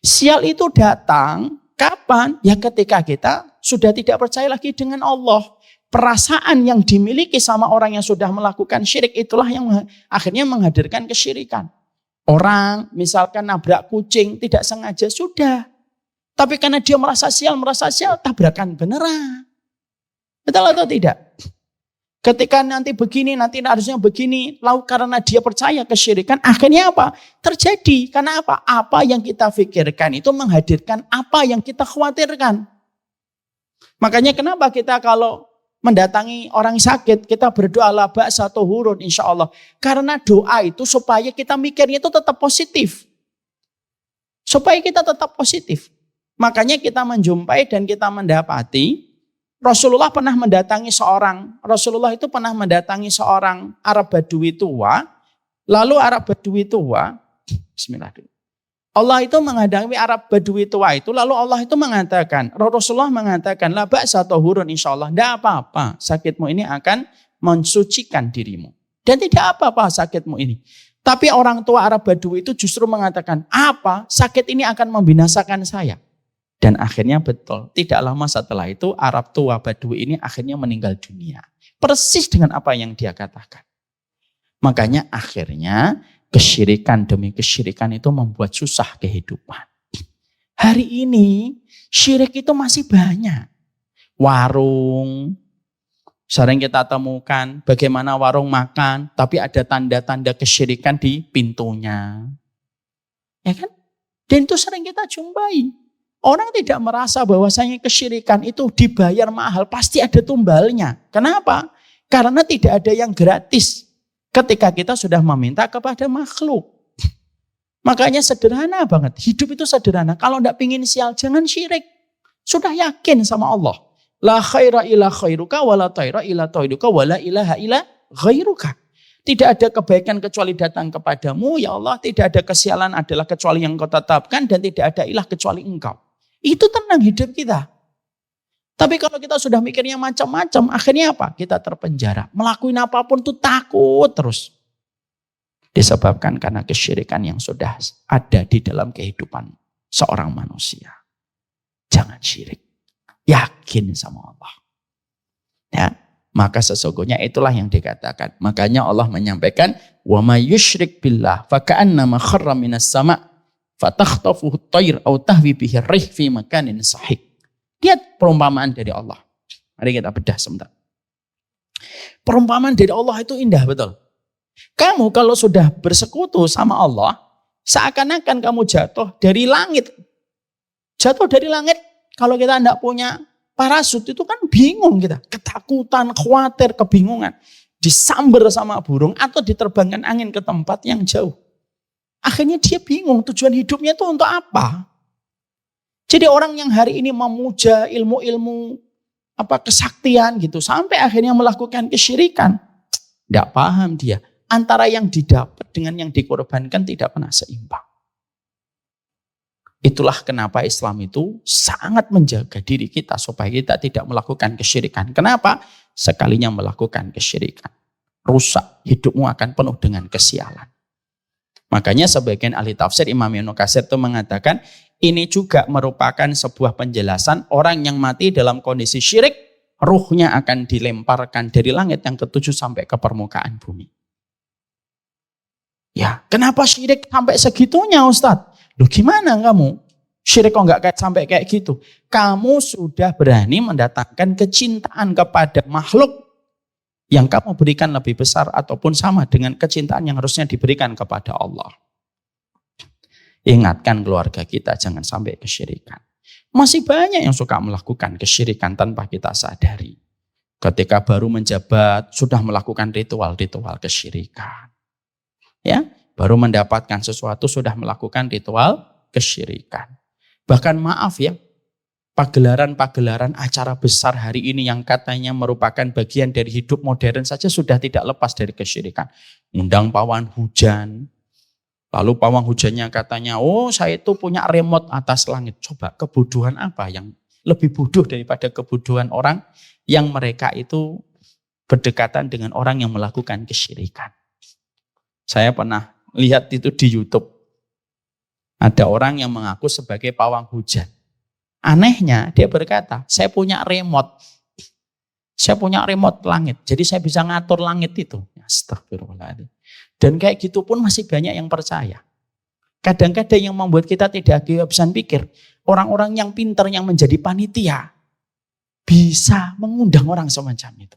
Sial itu datang kapan? Ya ketika kita sudah tidak percaya lagi dengan Allah. Perasaan yang dimiliki sama orang yang sudah melakukan syirik itulah yang akhirnya menghadirkan kesyirikan. Orang misalkan nabrak kucing tidak sengaja sudah. Tapi karena dia merasa sial tabrakan beneran. Betul atau tidak? Ketika nanti begini, nanti harusnya begini. Lalu karena dia percaya kesyirikan, akhirnya apa? Terjadi. Karena apa? Apa yang kita pikirkan itu menghadirkan apa yang kita khawatirkan. Makanya kenapa kita kalau mendatangi orang sakit, kita berdoa la ba'sa tuhurun insya Allah. Karena doa itu supaya kita mikirnya itu tetap positif. Supaya kita tetap positif. Makanya kita menjumpai dan kita mendapati Rasulullah itu pernah mendatangi seorang Arab Badui tua. Lalu Arab Badui tua, bismillahirrahmanirrahim. Allah itu menghadapi Arab Badui tua itu, lalu Allah itu mengatakan, Rasulullah mengatakan, la ba'sa tahurun insyaallah, tidak apa-apa, sakitmu ini akan mensucikan dirimu. Dan tidak apa-apa sakitmu ini. Tapi orang tua Arab Badui itu justru mengatakan, apa? Sakit ini akan membinasakan saya. Dan akhirnya betul, tidak lama setelah itu Arab tua Badui ini akhirnya meninggal dunia. Persis dengan apa yang dia katakan. Makanya akhirnya kesyirikan demi kesyirikan itu membuat susah kehidupan. Hari ini syirik itu masih banyak. Warung, sering kita temukan bagaimana warung makan, tapi ada tanda-tanda kesyirikan di pintunya. Ya kan? Dan itu sering kita jumpai. Orang tidak merasa bahwasanya kesyirikan itu dibayar mahal, pasti ada tumbalnya. Kenapa? Karena tidak ada yang gratis ketika kita sudah meminta kepada makhluk. Makanya sederhana banget, hidup itu sederhana. Kalau tidak pingin sial, jangan syirik. Sudah yakin sama Allah. La khaira illa khairuka, wa la taira illa tairuka, wa la ilaha illa ghairuka. Tidak ada kebaikan kecuali datang kepadamu, ya Allah. Tidak ada kesialan adalah kecuali yang kau tetapkan, dan tidak ada ilah kecuali engkau. Itu tenang hidup kita. Tapi kalau kita sudah mikirnya macam-macam, akhirnya apa? Kita terpenjara. Melakukan apapun tuh takut terus. Disebabkan karena kesyirikan yang sudah ada di dalam kehidupan seorang manusia. Jangan syirik. Yakin sama Allah. Ya, maka sesungguhnya itulah yang dikatakan. Makanya Allah menyampaikan, wa may yusyrik billah fa ka'annama kharra minas sama' fatakhtafuhu at-tayr aw tahwi bihi ar-rih fi makanin sahih. Lihat perumpamaan dari Allah. Mari kita bedah sebentar. Perumpamaan dari Allah itu indah betul. Kamu kalau sudah bersekutu sama Allah, seakan-akan kamu jatuh dari langit. Jatuh dari langit, kalau kita tidak punya parasut itu kan bingung kita. Ketakutan, khawatir, kebingungan. Disambar sama burung atau diterbangkan angin ke tempat yang jauh. Akhirnya dia bingung tujuan hidupnya itu untuk apa. Jadi orang yang hari ini memuja ilmu-ilmu kesaktian gitu. Sampai akhirnya melakukan kesyirikan. Tidak paham dia. Antara yang didapat dengan yang dikorbankan tidak pernah seimbang. Itulah kenapa Islam itu sangat menjaga diri kita supaya kita tidak melakukan kesyirikan. Kenapa? Sekalinya melakukan kesyirikan, rusak, hidupmu akan penuh dengan kesialan. Makanya sebagian ahli tafsir Imam Ibnu Katsir itu mengatakan ini juga merupakan sebuah penjelasan orang yang mati dalam kondisi syirik, ruhnya akan dilemparkan dari langit yang ketujuh sampai ke permukaan bumi. Ya, kenapa syirik sampai segitunya Ustadz? Loh gimana kamu? Syirik kok nggak sampai kayak gitu? Kamu sudah berani mendatangkan kecintaan kepada makhluk yang kamu berikan lebih besar ataupun sama dengan kecintaan yang harusnya diberikan kepada Allah. Ingatkan keluarga kita jangan sampai kesyirikan. Masih banyak yang suka melakukan kesyirikan tanpa kita sadari. Ketika baru menjabat sudah melakukan ritual-ritual kesyirikan. Ya, baru mendapatkan sesuatu sudah melakukan ritual kesyirikan. Bahkan maaf ya, pagelaran-pagelaran acara besar hari ini yang katanya merupakan bagian dari hidup modern saja sudah tidak lepas dari kesyirikan. Undang pawang hujan, lalu pawang hujannya katanya, oh saya itu punya remote atas langit. Coba kebodohan apa yang lebih bodoh daripada kebodohan orang yang mereka itu berdekatan dengan orang yang melakukan kesyirikan. Saya pernah lihat itu di YouTube. Ada orang yang mengaku sebagai pawang hujan. Anehnya dia berkata, saya punya remote. Saya punya remote langit. Jadi saya bisa ngatur langit itu. Astagfirullahaladzim. Dan kayak gitu pun masih banyak yang percaya. Kadang-kadang yang membuat kita tidak kehabisan pikir. Orang-orang yang pintar yang menjadi panitia. Bisa mengundang orang semacam itu.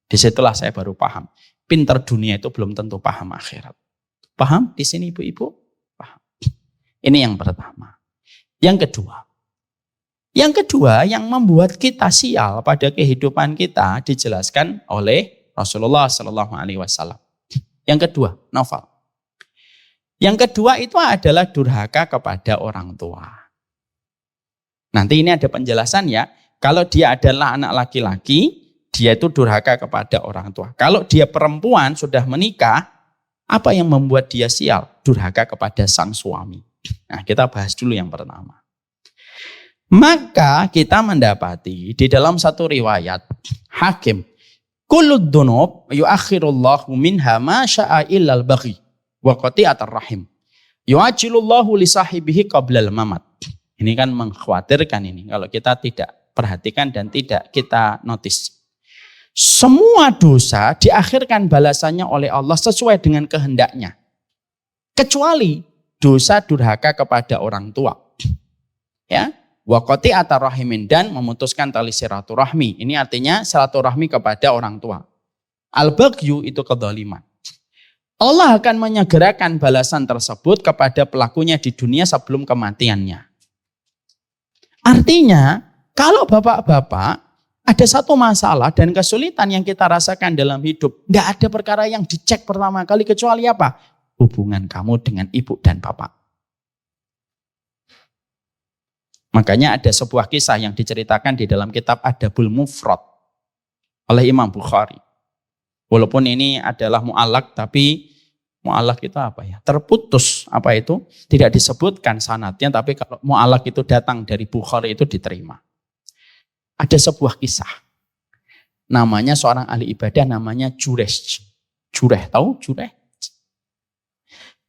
Disitulah saya baru paham. Pintar dunia itu belum tentu paham akhirat. Paham di sini ibu-ibu? Paham. Ini yang pertama. Yang kedua yang membuat kita sial pada kehidupan kita dijelaskan oleh Rasulullah SAW. Yang kedua, Novel. Yang kedua itu adalah durhaka kepada orang tua. Nanti ini ada penjelasan ya. Kalau dia adalah anak laki-laki, dia itu durhaka kepada orang tua. Kalau dia perempuan sudah menikah, apa yang membuat dia sial? Durhaka kepada sang suami. Nah, kita bahas dulu yang pertama. Maka kita mendapati di dalam satu riwayat Hakim, kullud dzunub yuakhirullahu minha ma syaa illal baghi wa qati'atar rahim. Yu'ajjilullahu li sahibihi qablal mamat. Ini kan mengkhawatirkan ini kalau kita tidak perhatikan dan tidak kita notice. Semua dosa diakhirkan balasannya oleh Allah sesuai dengan kehendaknya. Kecuali dosa durhaka kepada orang tua. Ya, wa qati'atar rahimin, dan memutuskan tali silaturahmi. Ini artinya silaturahmi kepada orang tua. Al-baghyu itu kedzaliman. Allah akan menyegerakan balasan tersebut kepada pelakunya di dunia sebelum kematiannya. Artinya, kalau bapak-bapak ada satu masalah dan kesulitan yang kita rasakan dalam hidup, nggak ada perkara yang dicek pertama kali kecuali apa? Hubungan kamu dengan ibu dan bapak. Makanya ada sebuah kisah yang diceritakan di dalam kitab Adabul Mufrad oleh Imam Bukhari. Walaupun ini adalah mu'allaq, tapi mu'allaq itu apa ya? Terputus, apa itu? Tidak disebutkan sanadnya, tapi kalau mu'allaq itu datang dari Bukhari itu diterima. Ada sebuah kisah. Namanya seorang ahli ibadah namanya Jurayj. Jurayj, tahu Jurayj?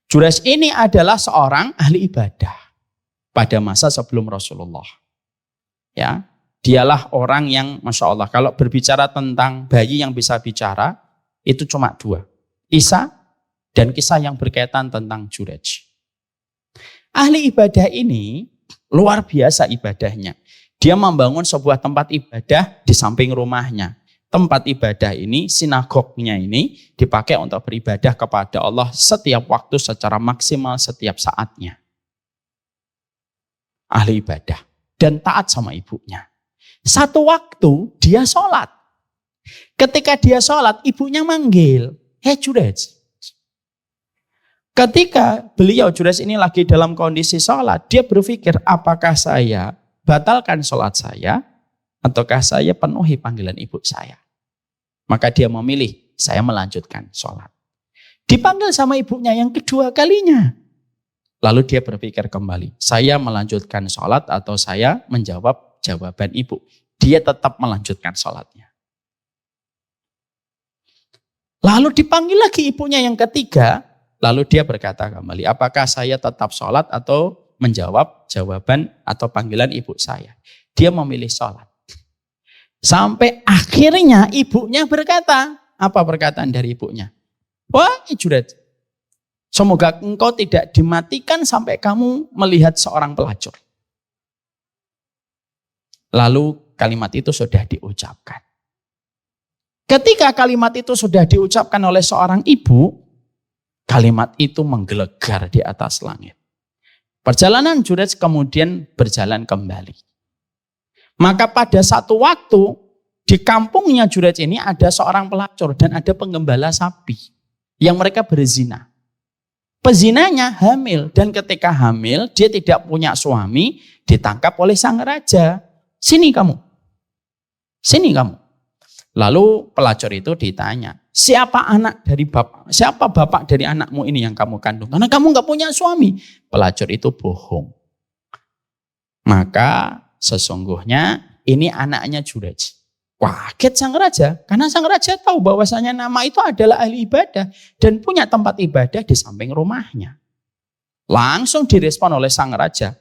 Jurayj ini adalah seorang ahli ibadah pada masa sebelum Rasulullah. Ya, dialah orang yang Masya Allah, kalau berbicara tentang bayi yang bisa bicara, itu cuma dua. Isa dan kisah yang berkaitan tentang Jurayj. Ahli ibadah ini luar biasa ibadahnya. Dia membangun sebuah tempat ibadah di samping rumahnya. Tempat ibadah ini, sinagognya ini dipakai untuk beribadah kepada Allah setiap waktu secara maksimal setiap saatnya. Ahli ibadah dan taat sama ibunya. Satu waktu dia sholat. Ketika dia sholat, ibunya manggil, "Hei Jurayj." Ketika beliau Jurayj ini lagi dalam kondisi sholat, dia berpikir, apakah saya batalkan sholat saya, ataukah saya penuhi panggilan ibu saya? Maka dia memilih, saya melanjutkan sholat. Dipanggil sama ibunya yang kedua kalinya. Lalu dia berpikir kembali, saya melanjutkan sholat atau saya menjawab jawaban ibu. Dia tetap melanjutkan sholatnya. Lalu dipanggil lagi ibunya yang ketiga, lalu dia berkata kembali, apakah saya tetap sholat atau menjawab jawaban atau panggilan ibu saya? Dia memilih sholat. Sampai akhirnya ibunya berkata, apa perkataan dari ibunya? "Wah Jurayj, semoga engkau tidak dimatikan sampai kamu melihat seorang pelacur." Lalu kalimat itu sudah diucapkan. Ketika kalimat itu sudah diucapkan oleh seorang ibu, kalimat itu menggelegar di atas langit. Perjalanan Jurayj kemudian berjalan kembali. Maka pada satu waktu di kampungnya Jurayj ini ada seorang pelacur dan ada penggembala sapi yang mereka berzina. Pezinanya hamil dan ketika hamil dia tidak punya suami, ditangkap oleh sang raja. Sini kamu. Sini kamu. Lalu pelacur itu ditanya, siapa bapak dari anakmu ini yang kamu kandung? Karena kamu nggak punya suami. Pelacur itu bohong. Maka sesungguhnya ini anaknya Jurayj. Kaget sang raja, karena sang raja tahu bahwasanya nama itu adalah ahli ibadah dan punya tempat ibadah di samping rumahnya. Langsung direspon oleh sang raja,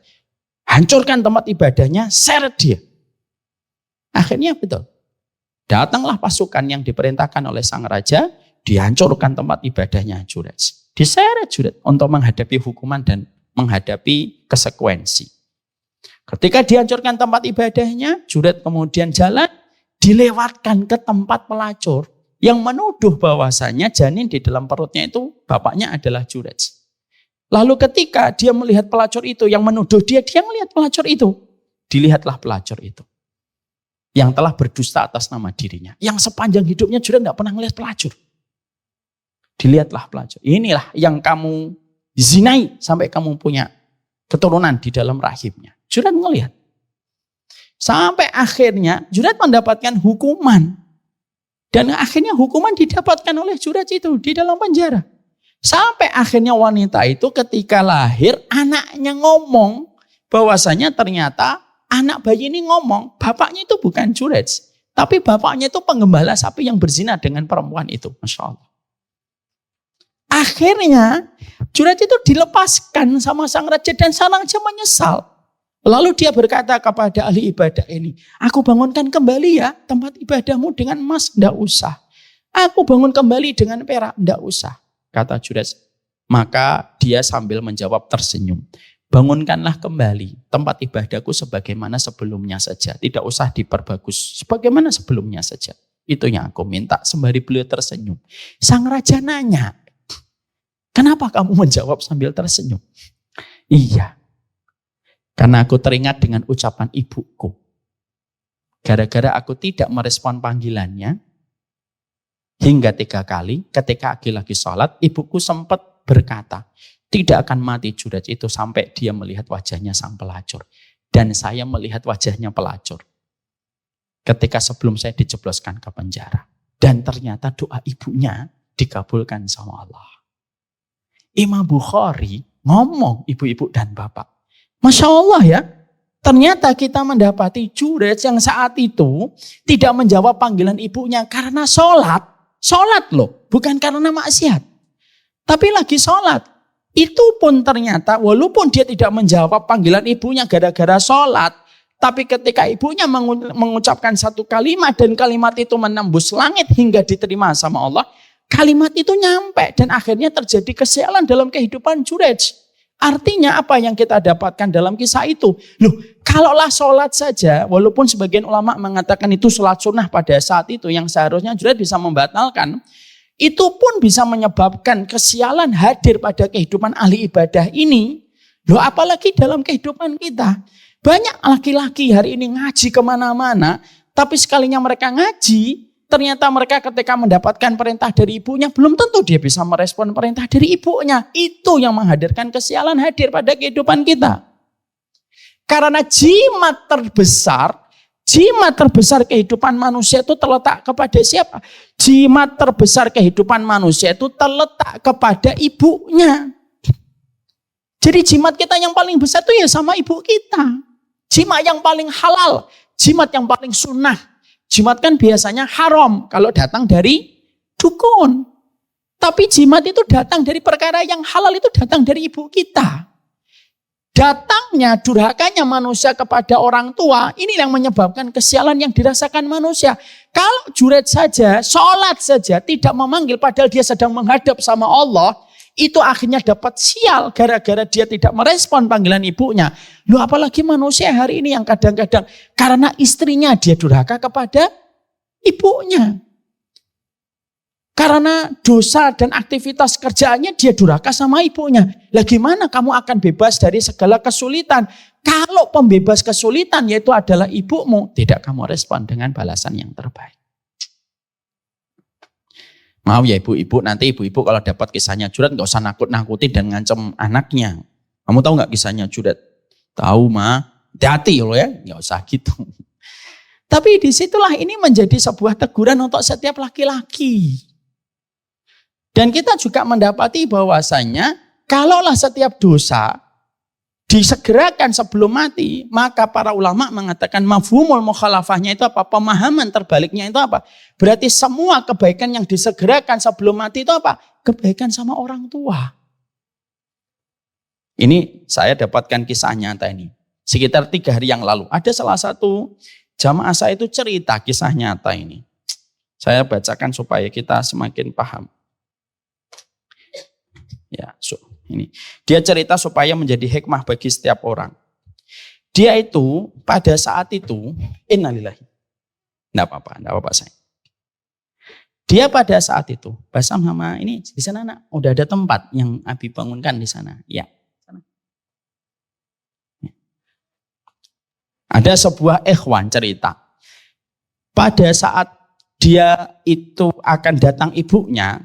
hancurkan tempat ibadahnya, seret dia. Akhirnya betul. Datanglah pasukan yang diperintahkan oleh sang raja, dihancurkan tempat ibadahnya Jurayj. Diseret Jurayj untuk menghadapi hukuman dan menghadapi konsekuensi. Ketika dihancurkan tempat ibadahnya, Jurayj kemudian jalan, dilewatkan ke tempat pelacur yang menuduh bahwasanya janin di dalam perutnya itu bapaknya adalah Jurayj. Lalu ketika dia melihat pelacur itu yang menuduh dia melihat pelacur itu. Dilihatlah pelacur itu yang telah berdusta atas nama dirinya. Yang sepanjang hidupnya Jurayj tidak pernah melihat pelacur. Dilihatlah pelacur. Inilah yang kamu zinai sampai kamu punya keturunan di dalam rahimnya. Jurayj melihat. Sampai akhirnya Jurayj mendapatkan hukuman. Dan akhirnya hukuman didapatkan oleh Jurayj itu di dalam penjara. Sampai akhirnya wanita itu ketika lahir anaknya ngomong bahwasanya ternyata anak bayi ini ngomong, bapaknya itu bukan Jurayj, tapi bapaknya itu penggembala sapi yang berzina dengan perempuan itu. Masya Allah. Akhirnya Jurayj itu dilepaskan sama sang raja dan sang raja menyesal. Lalu dia berkata kepada ahli ibadah ini, aku bangunkan kembali ya tempat ibadahmu dengan emas, enggak usah. Aku bangun kembali dengan perak, enggak usah. Kata Jurayj. Maka dia sambil menjawab tersenyum. Bangunkanlah kembali tempat ibadahku sebagaimana sebelumnya saja. Tidak usah diperbagus, sebagaimana sebelumnya saja. Itu yang aku minta. Sembari beliau tersenyum. Sang raja nanya, kenapa kamu menjawab sambil tersenyum? Iya, karena aku teringat dengan ucapan ibuku. Gara-gara aku tidak merespon panggilannya, hingga 3 kali ketika aku lagi sholat, ibuku sempat berkata, tidak akan mati Jurayj itu sampai dia melihat wajahnya sang pelacur. Dan saya melihat wajahnya pelacur ketika sebelum saya dijebloskan ke penjara. Dan ternyata doa ibunya dikabulkan sama Allah. Imam Bukhari ngomong ibu-ibu dan bapak. Masya Allah ya. Ternyata kita mendapati Jurayj yang saat itu tidak menjawab panggilan ibunya karena sholat. Sholat loh, bukan karena maksiat. Tapi lagi sholat. Itu pun ternyata walaupun dia tidak menjawab panggilan ibunya gara-gara sholat. Tapi ketika ibunya mengucapkan satu kalimat dan kalimat itu menembus langit hingga diterima sama Allah. Kalimat itu nyampe dan akhirnya terjadi kesialan dalam kehidupan Jurayj. Artinya apa yang kita dapatkan dalam kisah itu? Loh, kalaulah sholat saja, walaupun sebagian ulama mengatakan itu sholat sunnah pada saat itu yang seharusnya Jurayj bisa membatalkan. Itu pun bisa menyebabkan kesialan hadir pada kehidupan ahli ibadah ini. Loh, apalagi dalam kehidupan kita. Banyak laki-laki hari ini ngaji kemana-mana, tapi sekalinya mereka ngaji, ternyata mereka ketika mendapatkan perintah dari ibunya, belum tentu dia bisa merespon perintah dari ibunya. Itu yang menghadirkan kesialan hadir pada kehidupan kita. Karena jimat terbesar kehidupan manusia itu terletak kepada siapa? Jimat terbesar kehidupan manusia itu terletak kepada ibunya. Jadi jimat kita yang paling besar itu ya sama ibu kita. Jimat yang paling halal, jimat yang paling sunnah. Jimat kan biasanya haram kalau datang dari dukun. Tapi jimat itu datang dari perkara yang halal, itu datang dari ibu kita. Datangnya, durhakanya manusia kepada orang tua, ini yang menyebabkan kesialan yang dirasakan manusia. Kalau Jurayj saja, sholat saja, tidak memanggil padahal dia sedang menghadap sama Allah, itu akhirnya dapat sial gara-gara dia tidak merespon panggilan ibunya. Loh, apalagi manusia hari ini yang kadang-kadang karena istrinya dia durhaka kepada ibunya. Karena dosa dan aktivitas kerjaannya dia durhaka sama ibunya. Lah gimana kamu akan bebas dari segala kesulitan? Kalau pembebas kesulitan yaitu adalah ibumu, tidak kamu respon dengan balasan yang terbaik. Mau ya ibu-ibu, nanti ibu-ibu kalau dapat kisahnya Jurayj gak usah nakut-nakuti dan ngancem anaknya. Kamu tahu gak kisahnya Jurayj? Tahu mah, hati-hati loh ya, gak usah gitu. Tapi disitulah ini menjadi sebuah teguran untuk setiap laki-laki. Dan kita juga mendapati bahwasanya kalaulah setiap dosa disegerakan sebelum mati, maka para ulama mengatakan mafhumul mukhalafahnya itu apa? Pemahaman terbaliknya itu apa? Berarti semua kebaikan yang disegerakan sebelum mati itu apa? Kebaikan sama orang tua. Ini saya dapatkan kisah nyata ini. Sekitar 3 hari yang lalu ada salah satu jamaah saya itu cerita kisah nyata ini. Saya bacakan supaya kita semakin paham. Ya, ini. Dia cerita supaya menjadi hikmah bagi setiap orang. Dia itu pada saat itu, innalillahi. Enggak apa-apa saya. Dia pada saat itu, Basam sama ini di sana nak, udah ada tempat yang Abi bangunkan di sana. Ya. Ada sebuah ikhwan cerita. Pada saat dia itu akan datang ibunya,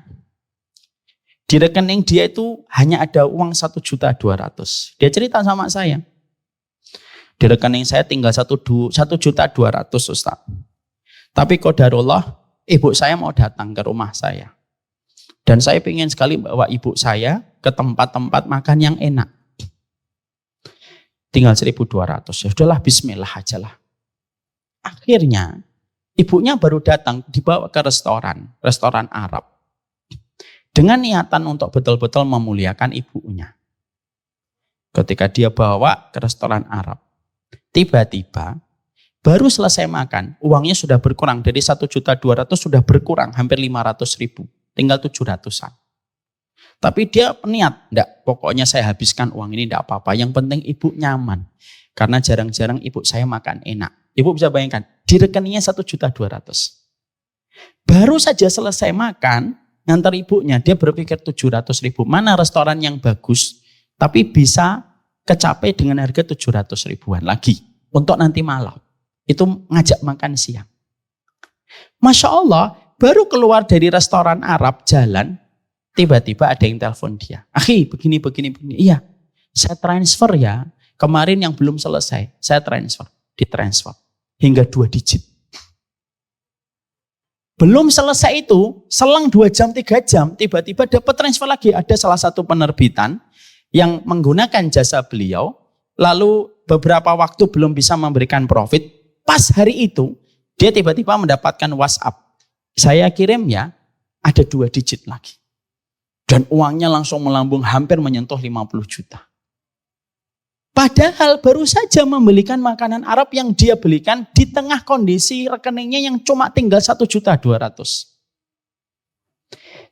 di rekening dia itu hanya ada uang 1.200.000. Dia cerita sama saya. Di rekening saya tinggal 1.200.000 Ustaz. Tapi qadarullah ibu saya mau datang ke rumah saya. Dan saya ingin sekali bawa ibu saya ke tempat-tempat makan yang enak. Tinggal 1.200. Ya sudahlah bismillah aja lah. Akhirnya ibunya baru datang dibawa ke restoran Arab. Dengan niatan untuk betul-betul memuliakan ibunya. Ketika dia bawa ke restoran Arab. Tiba-tiba baru selesai makan, uangnya sudah berkurang dari 1.200.000 sudah berkurang hampir 500.000, tinggal 700-an. Tapi dia niat, enggak, pokoknya saya habiskan uang ini enggak apa-apa, yang penting ibu nyaman. Karena jarang-jarang ibu saya makan enak. Ibu bisa bayangkan, di rekeningnya 1.200.000. Baru saja selesai makan, ngantar ibunya, dia berpikir 700.000, mana restoran yang bagus, tapi bisa kecapai dengan harga 700.000-an lagi, untuk nanti malam. Itu ngajak makan siang. Masya Allah, baru keluar dari restoran Arab jalan, tiba-tiba ada yang telepon dia. Akhi, begini. Iya, saya transfer ya. Kemarin yang belum selesai, saya transfer. Ditransfer. Hingga 2 digit. Belum selesai itu, selang 2 jam, 3 jam, tiba-tiba dapat transfer lagi. Ada salah satu penerbitan yang menggunakan jasa beliau, lalu beberapa waktu belum bisa memberikan profit. Pas hari itu, dia tiba-tiba mendapatkan WhatsApp. Saya kirim ya, ada 2 digit lagi. Dan uangnya langsung melambung hampir menyentuh 50 juta. Padahal baru saja membelikan makanan Arab yang dia belikan di tengah kondisi rekeningnya yang cuma tinggal 1.200.000.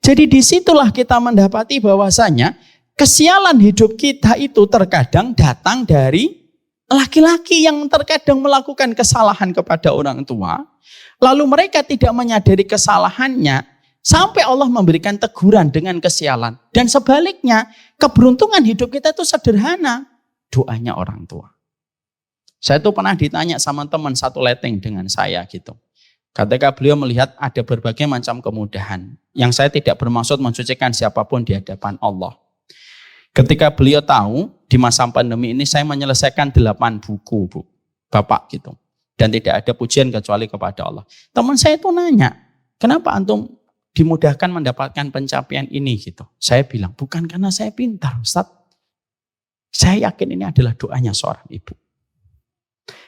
Jadi disitulah kita mendapati bahwasanya kesialan hidup kita itu terkadang datang dari laki-laki yang terkadang melakukan kesalahan kepada orang tua, lalu mereka tidak menyadari kesalahannya, sampai Allah memberikan teguran dengan kesialan. Dan sebaliknya, keberuntungan hidup kita itu sederhana, doanya orang tua. Saya tuh pernah ditanya sama teman satu leteng dengan saya gitu. Ketika beliau melihat ada berbagai macam kemudahan, yang saya tidak bermaksud mensucikan siapapun di hadapan Allah. Ketika beliau tahu di masa pandemi ini saya menyelesaikan 8 buku, Bu, Bapak gitu. Dan tidak ada pujian kecuali kepada Allah. Teman saya itu nanya, kenapa antum dimudahkan mendapatkan pencapaian ini gitu. Saya bilang, bukan karena saya pintar, Ustaz. Saya yakin ini adalah doanya seorang ibu.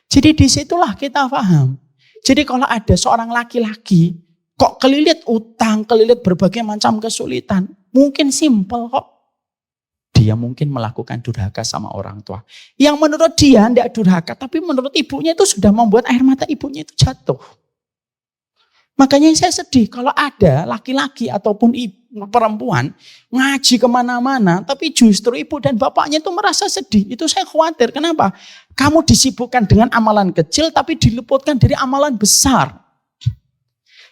Jadi disitulah kita paham. Jadi kalau ada seorang laki-laki kok kelilit utang, kelilit berbagai macam kesulitan, mungkin simpel kok. Dia mungkin melakukan durhaka sama orang tua. Yang menurut dia tidak durhaka, tapi menurut ibunya itu sudah membuat air mata ibunya itu jatuh. Makanya saya sedih kalau ada laki-laki ataupun perempuan ngaji kemana-mana, tapi justru ibu dan bapaknya itu merasa sedih. Itu saya khawatir. Kenapa? Kamu disibukkan dengan amalan kecil, tapi diluputkan dari amalan besar.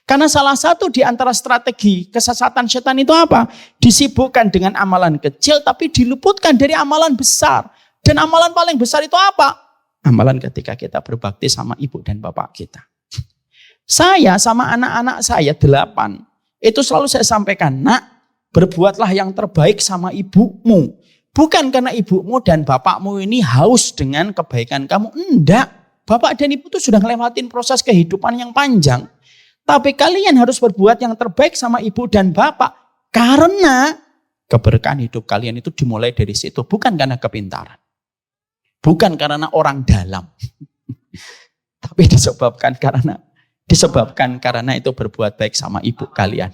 Karena salah satu di antara strategi kesesatan setan itu apa? Disibukkan dengan amalan kecil tapi diluputkan dari amalan besar. Dan amalan paling besar itu apa? Amalan ketika kita berbakti sama ibu dan bapak kita. Saya sama anak-anak saya 8, itu selalu saya sampaikan, nak, berbuatlah yang terbaik sama ibumu. Bukan karena ibumu dan bapakmu ini haus dengan kebaikan kamu. Enggak, bapak dan ibu itu sudah ngelewatin proses kehidupan yang panjang. Tapi kalian harus berbuat yang terbaik sama ibu dan bapak. Karena keberkahan hidup kalian itu dimulai dari situ. Bukan karena kepintaran. Bukan karena orang dalam. Tapi disebabkan karena itu berbuat baik sama ibu kalian.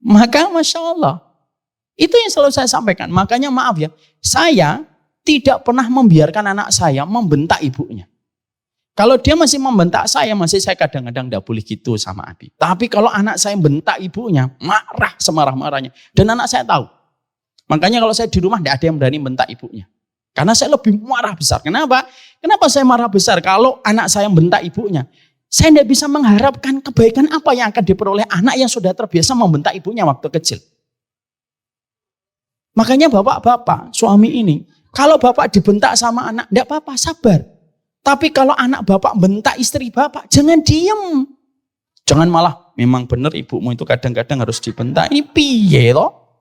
Maka Masya Allah. Itu yang selalu saya sampaikan. Makanya maaf ya. Saya tidak pernah membiarkan anak saya membentak ibunya. Kalau dia masih membentak saya kadang-kadang tidak boleh gitu sama Abi. Tapi kalau anak saya bentak ibunya, marah semarah-marahnya. Dan anak saya tahu. Makanya kalau saya di rumah tidak ada yang berani bentak ibunya. Karena saya lebih marah besar. Kenapa? Kenapa saya marah besar? Kalau anak saya bentak ibunya, saya tidak bisa mengharapkan kebaikan apa yang akan diperoleh anak yang sudah terbiasa membentak ibunya waktu kecil. Makanya bapak-bapak, suami ini, kalau bapak dibentak sama anak, tidak apa-apa, sabar. Tapi kalau anak bapak bentak istri bapak, jangan diem. Jangan malah, memang benar ibumu itu kadang-kadang harus dibentak. Ini piye loh?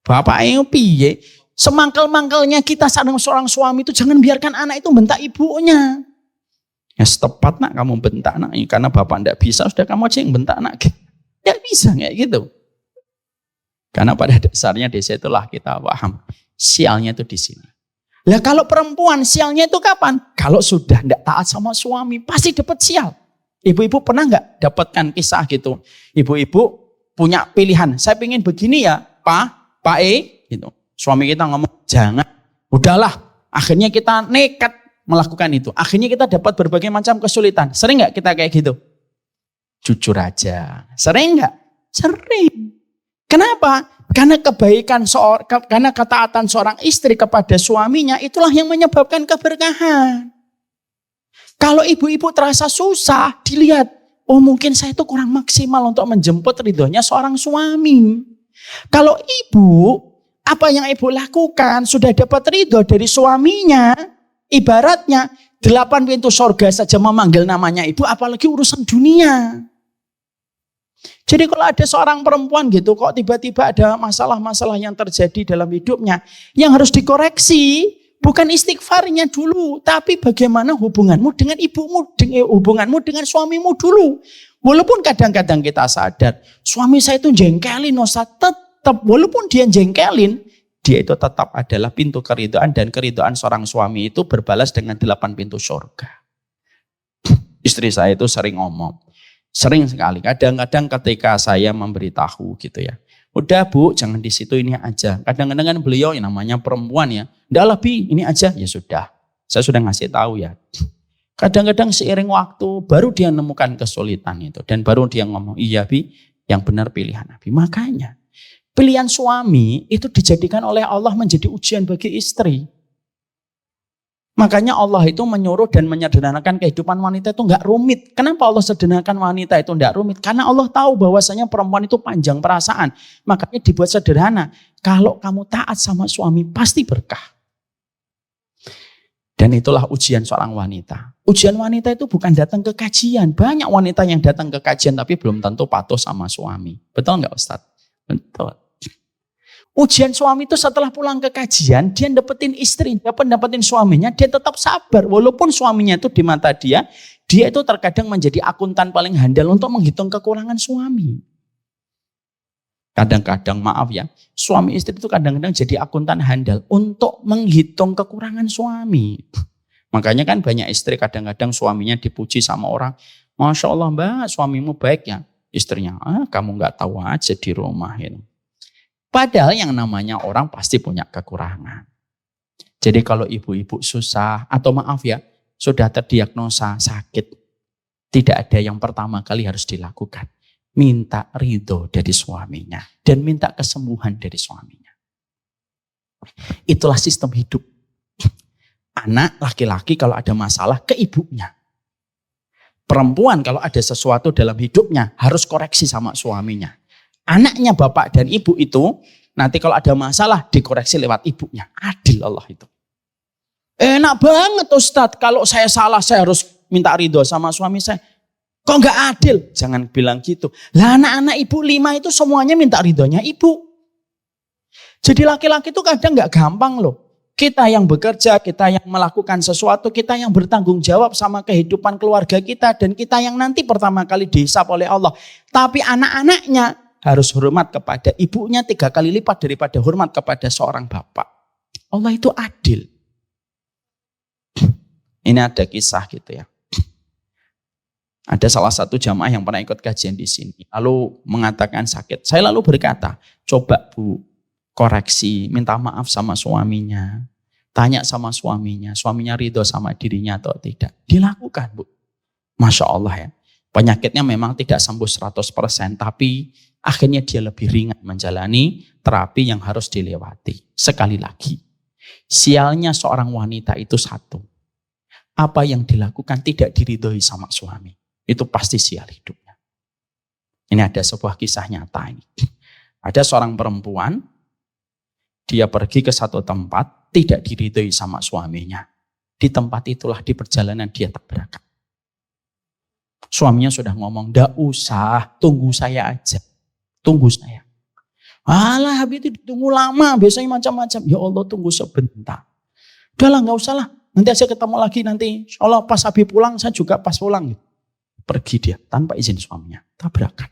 Bapak ini piye? Semangkal-mangkalnya kita seorang suami itu jangan biarkan anak itu bentak ibunya. Ya setepat nak kamu bentak anak, karena bapak tidak bisa, sudah kamu aja yang bentak anak. Tidak bisa kayak gitu. Karena pada dasarnya di situlah kita paham. Sialnya itu di sini. Lah kalau perempuan sialnya itu kapan? Kalau sudah tidak taat sama suami, pasti dapat sial. Ibu-ibu pernah nggak dapatkan kisah gitu? Ibu-ibu punya pilihan, saya pengen begini ya, Pak E, gitu. Suami kita ngomong, jangan, udahlah. Akhirnya kita nekat melakukan itu. Akhirnya kita dapat berbagai macam kesulitan. Sering nggak kita kayak gitu? Jujur aja. Sering nggak? Sering. Kenapa? Karena karena ketaatan seorang istri kepada suaminya itulah yang menyebabkan keberkahan. Kalau ibu-ibu terasa susah, dilihat, oh mungkin saya itu kurang maksimal untuk menjemput ridhonya seorang suami. Kalau ibu, apa yang ibu lakukan sudah dapat ridho dari suaminya, ibaratnya 8 pintu surga saja memanggil namanya ibu, apalagi urusan dunia. Jadi kalau ada seorang perempuan gitu, kok tiba-tiba ada masalah-masalah yang terjadi dalam hidupnya, yang harus dikoreksi, bukan istighfarnya dulu, tapi bagaimana hubunganmu dengan ibumu, hubunganmu dengan suamimu dulu. Walaupun kadang-kadang kita sadar, suami saya itu jengkelin, tetap walaupun dia jengkelin, dia itu tetap adalah pintu keridhaan, dan keridhaan seorang suami itu berbalas dengan 8 pintu surga. Istri saya itu sering ngomong, sering sekali, kadang-kadang ketika saya memberitahu gitu ya, udah Bu, jangan di situ, ini aja. Kadang-kadang kan beliau yang namanya perempuan ya, udah lebih ini aja, ya sudah. Saya sudah ngasih tahu ya. Kadang-kadang seiring waktu baru dia menemukan kesulitan itu, dan baru dia ngomong, iya Bi, yang benar pilihan Abi. Makanya pilihan suami itu dijadikan oleh Allah menjadi ujian bagi istri. Makanya Allah itu menyuruh dan menyederhanakan kehidupan wanita itu enggak rumit. Kenapa Allah sederhanakan wanita itu enggak rumit? Karena Allah tahu bahwasanya perempuan itu panjang perasaan. Makanya dibuat sederhana. Kalau kamu taat sama suami pasti berkah. Dan itulah ujian seorang wanita. Ujian wanita itu bukan datang ke kajian. Banyak wanita yang datang ke kajian tapi belum tentu patuh sama suami. Betul enggak Ustadz? Betul. Ujian suami itu setelah pulang ke kajian, dia dapetin istri, dapetin suaminya, dia tetap sabar. Walaupun suaminya itu di mata dia itu terkadang menjadi akuntan paling handal untuk menghitung kekurangan suami. Kadang-kadang maaf ya, suami istri itu kadang-kadang jadi akuntan handal untuk menghitung kekurangan suami. Makanya kan banyak istri kadang-kadang suaminya dipuji sama orang, Masya Allah Mbak, suamimu baik ya. Istrinya, kamu gak tahu aja di rumah ini. Padahal yang namanya orang pasti punya kekurangan. Jadi kalau ibu-ibu susah atau maaf ya, sudah terdiagnosa sakit, tidak ada yang pertama kali harus dilakukan. Minta ridho dari suaminya dan minta kesembuhan dari suaminya. Itulah sistem hidup. Anak laki-laki kalau ada masalah ke ibunya. Perempuan kalau ada sesuatu dalam hidupnya harus koreksi sama suaminya. Anaknya bapak dan ibu itu nanti kalau ada masalah dikoreksi lewat ibunya. Adil Allah itu. Enak banget Ustadz, kalau saya salah saya harus minta ridho sama suami saya. Kok nggak adil? Jangan bilang gitu. Lah anak-anak ibu 5 itu semuanya minta ridhonya ibu. Jadi laki-laki itu kadang nggak gampang loh. Kita yang bekerja, kita yang melakukan sesuatu, kita yang bertanggung jawab sama kehidupan keluarga kita, dan kita yang nanti pertama kali dihisab oleh Allah. Tapi anak-anaknya harus hormat kepada ibunya 3 kali lipat daripada hormat kepada seorang bapak. Allah itu adil. Ini ada kisah gitu ya. Ada salah satu jamaah yang pernah ikut kajian di sini. Lalu mengatakan sakit. Saya lalu berkata, coba Bu, koreksi, minta maaf sama suaminya. Tanya sama suaminya ridho sama dirinya atau tidak. Dilakukan Bu. Masya Allah ya. Penyakitnya memang tidak sembuh 100%, tapi akhirnya dia lebih ringan menjalani terapi yang harus dilewati. Sekali lagi, sialnya seorang wanita itu satu. Apa yang dilakukan tidak diridhoi sama suami. Itu pasti sial hidupnya. Ini ada sebuah kisah nyata ini. Ada seorang perempuan, dia pergi ke satu tempat, tidak diridhoi sama suaminya. Di tempat itulah di perjalanan dia tabrakan. Suaminya sudah ngomong, ndak usah, tunggu saya aja. Tunggu saya. Alah Habib itu tunggu lama, biasanya macam-macam. Ya Allah tunggu sebentar. Udahlah gak usah lah, nanti aja ketemu lagi nanti. Insya Allah pas Habib pulang, saya juga pas pulang. Pergi dia tanpa izin suaminya, tabrakan.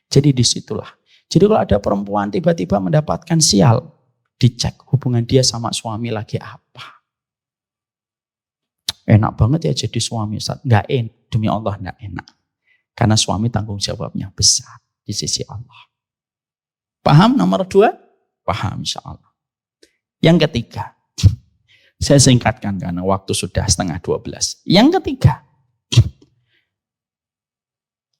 Jadi disitulah. Jadi kalau ada perempuan tiba-tiba mendapatkan sial, dicek hubungan dia sama suami lagi apa. Enak banget ya jadi suami Ustaz. Gak enak, demi Allah gak enak. Karena suami tanggung jawabnya besar di sisi Allah. Paham nomor 2? Paham insya Allah. Yang ketiga, Saya singkatkan karena waktu sudah 11:30. Yang ketiga,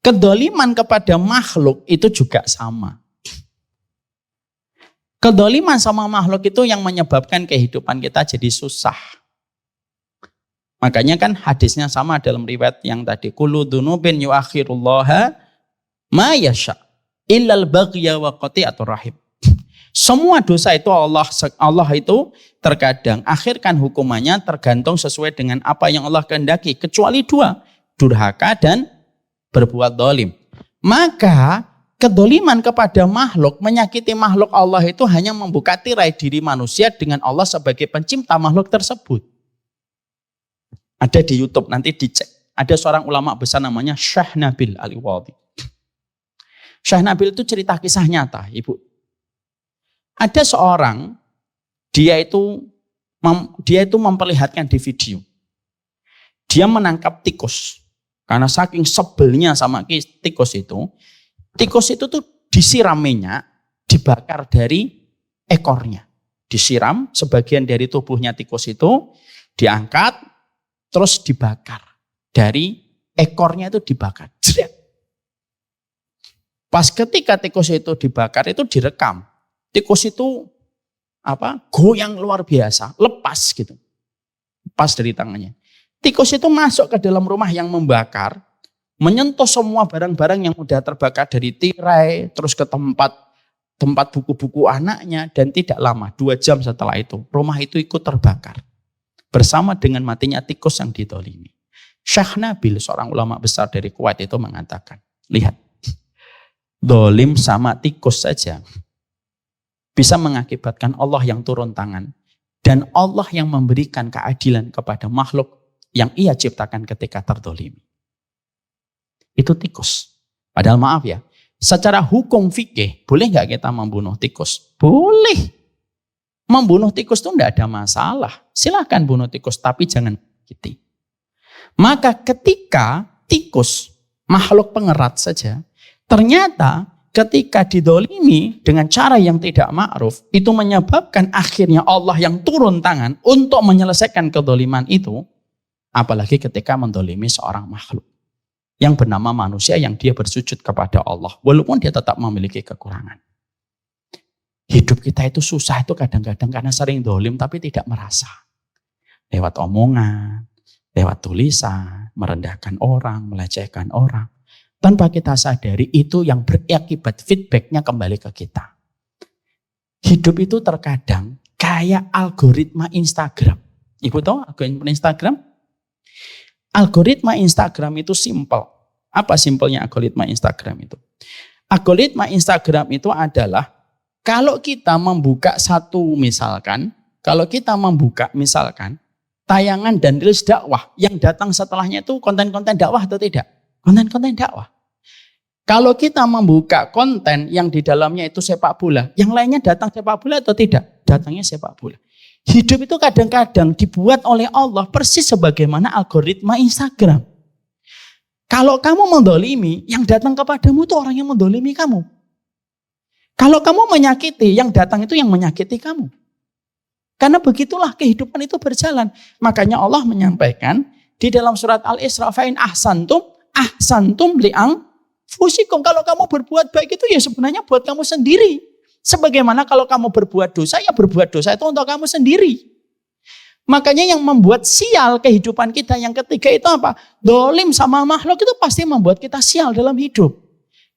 kedoliman kepada makhluk itu juga sama. Kedoliman sama makhluk itu yang menyebabkan kehidupan kita jadi susah. Makanya kan hadisnya sama dalam riwayat yang tadi. Kullu dzunubin yuakhirullaha ma yasha illal baghya wa qati'atur rahim. Semua dosa itu Allah itu terkadang akhirkan hukumannya tergantung sesuai dengan apa yang Allah kehendaki. Kecuali dua, durhaka dan berbuat dolim. Maka kedoliman kepada makhluk, menyakiti makhluk Allah itu hanya membuka tirai diri manusia dengan Allah sebagai pencipta makhluk tersebut. Ada di YouTube, nanti dicek. Ada seorang ulama besar namanya Syekh Nabil Al-Iwadhi. Syekh Nabil itu cerita kisah nyata, Ibu. Ada seorang, dia itu memperlihatkan di video. Dia menangkap tikus. Karena saking sebelnya sama tikus itu tuh disiram minyak, dibakar dari ekornya. Disiram, sebagian dari tubuhnya tikus itu diangkat, terus dibakar. Dari ekornya itu dibakar. Pas ketika tikus itu dibakar itu direkam. Tikus itu goyang luar biasa, lepas gitu. Lepas dari tangannya. Tikus itu masuk ke dalam rumah yang membakar, menyentuh semua barang-barang yang udah terbakar dari tirai, terus ke tempat buku-buku anaknya, dan tidak lama, 2 jam setelah itu, rumah itu ikut terbakar. Bersama dengan matinya tikus yang didolimi. Syekh Nabil, seorang ulama besar dari Kuwait itu mengatakan, lihat, dolim sama tikus saja bisa mengakibatkan Allah yang turun tangan dan Allah yang memberikan keadilan kepada makhluk yang ia ciptakan ketika terdolimi. Itu tikus. Padahal maaf ya, secara hukum fikih boleh nggak kita membunuh tikus? Boleh. Membunuh tikus itu tidak ada masalah. Silahkan bunuh tikus, tapi jangan sakiti. Maka ketika tikus, makhluk pengerat saja, ternyata ketika didolimi dengan cara yang tidak ma'ruf, itu menyebabkan akhirnya Allah yang turun tangan untuk menyelesaikan kedoliman itu, apalagi ketika mendolimi seorang makhluk yang bernama manusia yang dia bersujud kepada Allah, walaupun dia tetap memiliki kekurangan. Hidup kita itu susah itu kadang-kadang karena sering dolim tapi tidak merasa. Lewat omongan, lewat tulisan, merendahkan orang, melecehkan orang. Tanpa kita sadari itu yang berakibat feedbacknya kembali ke kita. Hidup itu terkadang kayak algoritma Instagram. Ibu tahu algoritma Instagram? Algoritma Instagram itu simple. Apa simpelnya algoritma Instagram itu? Algoritma Instagram itu adalah kalau kita membuka misalkan tayangan dan reels dakwah yang datang setelahnya itu konten-konten dakwah atau tidak? Konten-konten dakwah. Kalau kita membuka konten yang di dalamnya itu sepak bola, yang lainnya datang sepak bola atau tidak? Datangnya sepak bola. Hidup itu kadang-kadang dibuat oleh Allah persis sebagaimana algoritma Instagram. Kalau kamu mendolimi, yang datang kepadamu itu orang yang mendolimi kamu. Kalau kamu menyakiti, yang datang itu yang menyakiti kamu. Karena begitulah kehidupan itu berjalan. Makanya Allah menyampaikan di dalam surat Al-Isra, fa'in ahsantum li'anfusikum. Kalau kamu berbuat baik itu ya sebenarnya buat kamu sendiri. Sebagaimana kalau kamu berbuat dosa, ya berbuat dosa itu untuk kamu sendiri. Makanya yang membuat sial kehidupan kita yang ketiga itu apa? Dolim sama makhluk itu pasti membuat kita sial dalam hidup.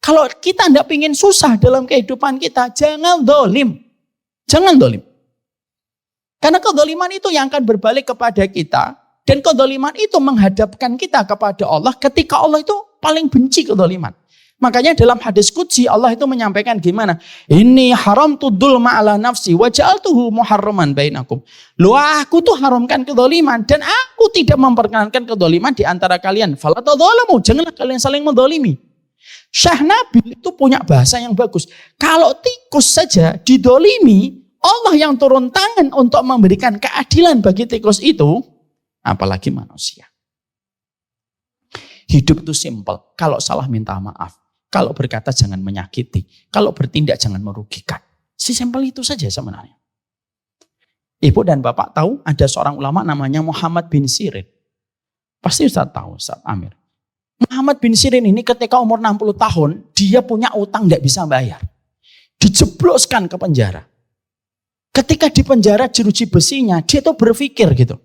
Kalau kita tidak ingin susah dalam kehidupan kita, jangan dolim. Jangan dolim. Karena kedoliman itu yang akan berbalik kepada kita. Dan kedoliman itu menghadapkan kita kepada Allah ketika Allah itu paling benci kedoliman. Makanya dalam hadis qudsi Allah itu menyampaikan gimana? Ini haramtu dzulma ala nafsi wa ja'altuhu muharraman bainakum. Loh, aku tuh haramkan kedoliman dan aku tidak memperkenankan kedoliman di antara kalian. Fala tadzalamu, janganlah kalian saling mendolimi. Syekh Nabil itu punya bahasa yang bagus. Kalau tikus saja didolimi, Allah yang turun tangan untuk memberikan keadilan bagi tikus itu, apalagi manusia. Hidup itu simpel. Kalau salah minta maaf. Kalau berkata jangan menyakiti. Kalau bertindak jangan merugikan. Simpel itu saja sebenarnya. Ibu dan bapak tahu ada seorang ulama namanya Muhammad bin Sirin. Pasti Ustaz tahu, Ustaz Amir. Muhammad bin Sirin ini ketika umur 60 tahun, dia punya utang tidak bisa bayar. Dijebloskan ke penjara. Ketika di penjara jeruji besinya, dia tuh berpikir gitu.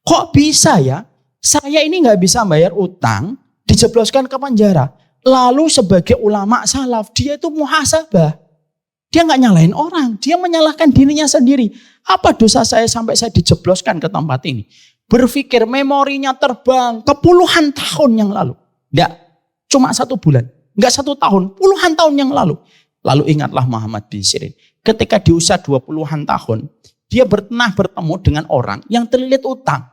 Kok bisa ya, saya ini nggak bisa bayar utang, dijebloskan ke penjara. Lalu sebagai ulama salaf, dia itu muhasabah. Dia nggak nyalahin orang, dia menyalahkan dirinya sendiri. Apa dosa saya sampai saya dijebloskan ke tempat ini? Berpikir memorinya terbang ke puluhan tahun yang lalu. Enggak, cuma 1 bulan. Enggak 1 tahun, puluhan tahun yang lalu. Lalu ingatlah Muhammad bin Sirin. Ketika di usia 20-an tahun, dia pernah bertemu dengan orang yang terlilit utang.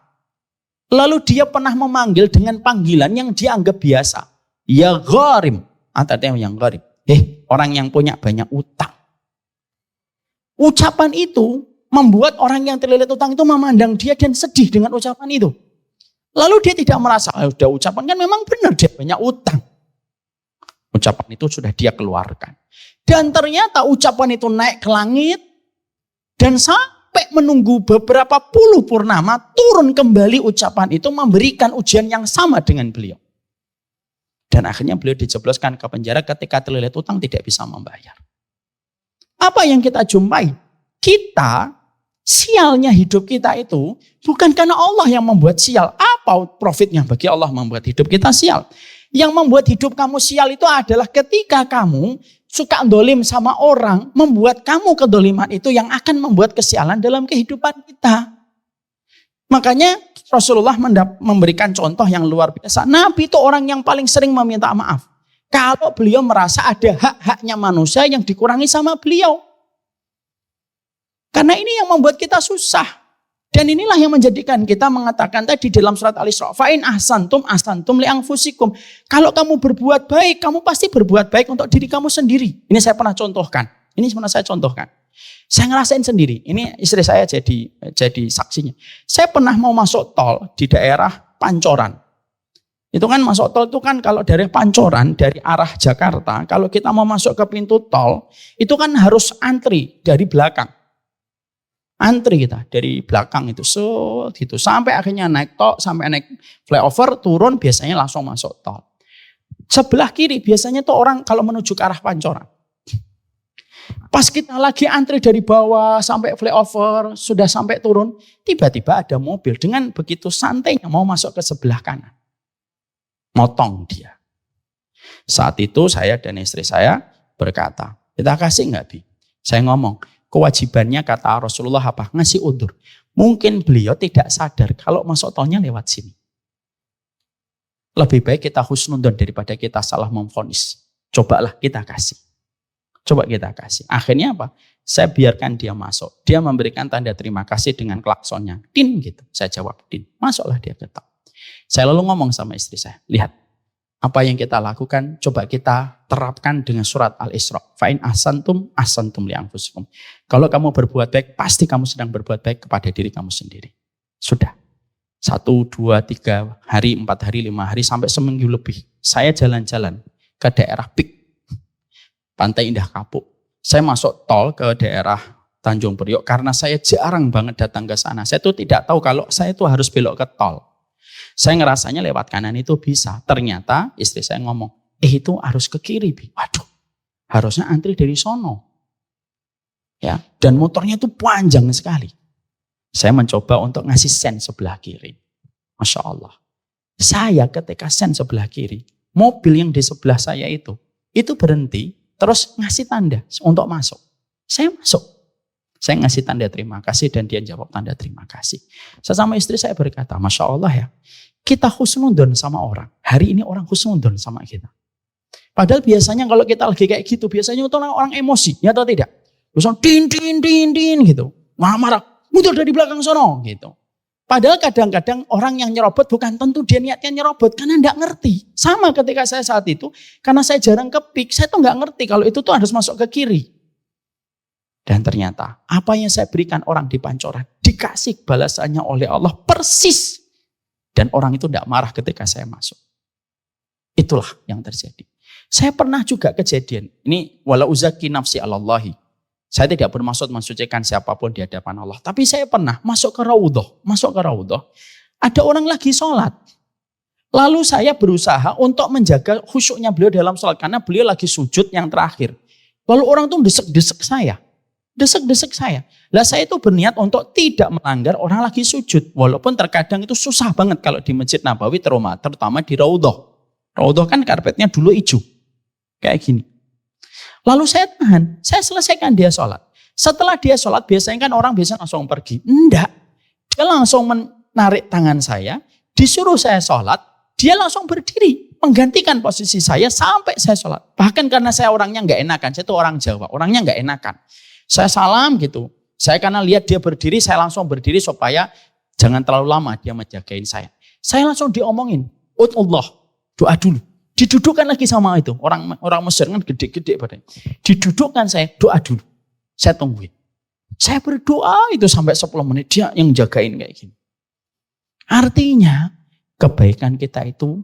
Lalu dia pernah memanggil dengan panggilan yang dia anggap biasa. Ya gharim. Artinya yang gharim. Orang yang punya banyak utang. Ucapan itu membuat orang yang terlilit utang itu memandang dia dan sedih dengan ucapan itu. Lalu dia tidak merasa, sudah ucapan kan memang benar dia banyak utang. Ucapan itu sudah dia keluarkan. Dan ternyata ucapan itu naik ke langit dan sampai menunggu beberapa puluh purnama turun kembali ucapan itu memberikan ujian yang sama dengan beliau. Dan akhirnya beliau dijebloskan ke penjara ketika terlilit utang tidak bisa membayar. Apa yang kita jumpai? Kita, sialnya hidup kita itu bukan karena Allah yang membuat sial. Apa profitnya bagi Allah membuat hidup kita sial? Yang membuat hidup kamu sial itu adalah ketika kamu suka dolim sama orang, membuat kamu kedoliman itu yang akan membuat kesialan dalam kehidupan kita. Makanya Rasulullah memberikan contoh yang luar biasa. Nabi itu orang yang paling sering meminta maaf. Kalau beliau merasa ada hak-haknya manusia yang dikurangi sama beliau. Karena ini yang membuat kita susah. Dan inilah yang menjadikan kita mengatakan tadi dalam surat Al-Isra. Fa'in ahsantum li anfusikum. Kalau kamu berbuat baik, kamu pasti berbuat baik untuk diri kamu sendiri. Ini saya pernah contohkan. Saya ngerasain sendiri. Ini istri saya jadi saksinya. Saya pernah mau masuk tol di daerah Pancoran. Itu kan masuk tol itu kan kalau dari Pancoran, dari arah Jakarta, kalau kita mau masuk ke pintu tol, itu kan harus antri dari belakang. Antri kita dari belakang itu, gitu. Sampai akhirnya naik tol, sampai naik flyover, turun, biasanya langsung masuk tol. Sebelah kiri biasanya tuh orang kalau menuju ke arah Pancoran. Pas kita lagi antri dari bawah sampai flyover, sudah sampai turun, tiba-tiba ada mobil dengan begitu santainya mau masuk ke sebelah kanan. Motong dia. Saat itu saya dan istri saya berkata, kita kasih enggak Bi? Saya ngomong, kewajibannya kata Rasulullah apa? Ngasih udzur. Mungkin beliau tidak sadar kalau masuk tolnya lewat sini. Lebih baik kita husnudon daripada kita salah memvonis. Cobalah kita kasih. Coba kita kasih. Akhirnya apa? Saya biarkan dia masuk. Dia memberikan tanda terima kasih dengan klaksonnya. Din gitu. Saya jawab din. Masuklah dia ke tol. Saya lalu ngomong sama istri saya, lihat apa yang kita lakukan, coba kita terapkan dengan surat Al-Isra. Fa'in ahsantum li anfusikum. Kalau kamu berbuat baik, pasti kamu sedang berbuat baik kepada diri kamu sendiri. Sudah. 1, 2, 3 hari, 4 hari, 5 hari, sampai seminggu lebih. Saya jalan-jalan ke daerah Pik, Pantai Indah Kapuk. Saya masuk tol ke daerah Tanjung Priok karena saya jarang banget datang ke sana. Saya tuh tidak tahu kalau saya tuh harus belok ke tol. Saya ngerasanya lewat kanan itu bisa. Ternyata istri saya ngomong, itu harus ke kiri. Waduh, harusnya antri dari sono. Ya, dan motornya itu panjang sekali. Saya mencoba untuk ngasih sen sebelah kiri. Masya Allah. Saya ketika sen sebelah kiri, mobil yang di sebelah saya itu berhenti, terus ngasih tanda untuk masuk. Saya masuk. Saya ngasih tanda terima kasih dan dia jawab tanda terima kasih. Saya sama istri saya berkata, Masya Allah ya, kita husnudon sama orang. Hari ini orang husnudon sama kita. Padahal biasanya kalau kita lagi kayak gitu, biasanya itu orang emosi, ya atau tidak? Terus din gitu. Marah, mundur dari belakang sono gitu. Padahal kadang-kadang orang yang nyerobot bukan tentu dia niatnya nyerobot karena enggak ngerti. Sama ketika saya saat itu, karena saya jarang ke Pik, saya tuh enggak ngerti kalau itu tuh harus masuk ke kiri. Dan ternyata apa yang saya berikan orang di Pancoran dikasih balasannya oleh Allah persis. Dan orang itu tidak marah ketika saya masuk. Itulah yang terjadi. Saya pernah juga kejadian. Ini wala uzaki nafsi alallahi. Saya tidak bermaksud mensucikan siapapun di hadapan Allah. Tapi saya pernah masuk ke raudhah. Ada orang lagi sholat. Lalu saya berusaha untuk menjaga khusyuknya beliau dalam sholat. Karena beliau lagi sujud yang terakhir. Lalu orang itu desek-desek saya. Lah saya itu berniat untuk tidak melanggar orang lagi sujud. Walaupun terkadang itu susah banget kalau di Masjid Nabawi terutama di raudhah. Raudhah kan karpetnya dulu hijau. Kayak gini. Lalu saya tahan, saya selesaikan dia sholat. Setelah dia sholat, biasanya kan orang biasa langsung pergi. Enggak, dia langsung menarik tangan saya, disuruh saya sholat, dia langsung berdiri, menggantikan posisi saya sampai saya sholat. Bahkan karena saya orangnya nggak enakan, saya itu orang Jawa, orangnya nggak enakan. Saya salam gitu, saya karena lihat dia berdiri, saya langsung berdiri supaya jangan terlalu lama dia menjagain saya. Saya langsung diomongin, Allah, doa dulu. Didudukkan lagi sama itu. Orang Mesir kan gede-gede badannya. Didudukkan saya, doa dulu. Saya tungguin. Saya berdoa itu sampai 10 menit. Dia yang jagain kayak gini. Artinya kebaikan kita itu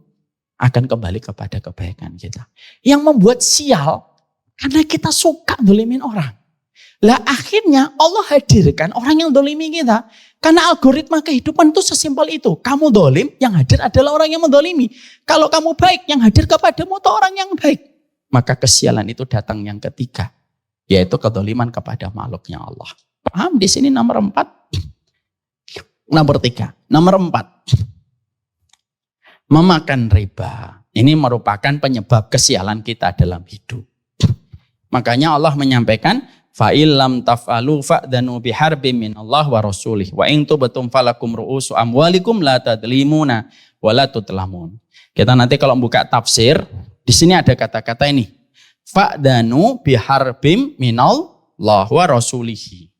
akan kembali kepada kebaikan kita. Yang membuat sial karena kita suka dolimin orang. Lah akhirnya Allah hadirkan orang yang dolimi kita. Karena algoritma kehidupan itu sesimpel itu. Kamu dolim, yang hadir adalah orang yang mendolimi. Kalau kamu baik, yang hadir kepadamu itu orang yang baik. Maka kesialan itu datang yang ketiga. Yaitu kedoliman kepada makhluknya Allah. Paham di sini nomor 4? Nomor 3. Nomor 4. Memakan riba. Ini merupakan penyebab kesialan kita dalam hidup. Makanya Allah menyampaikan, fa'il lam taf'alu fa'danu biharbim minallah wa rasulih wa in tubtum falakum ru'usu amwalikum la tadlimuna wa la tutlamun. Kita nanti kalau buka tafsir, di sini ada kata-kata ini. Fa'danu biharbim minallah wa rasulihi.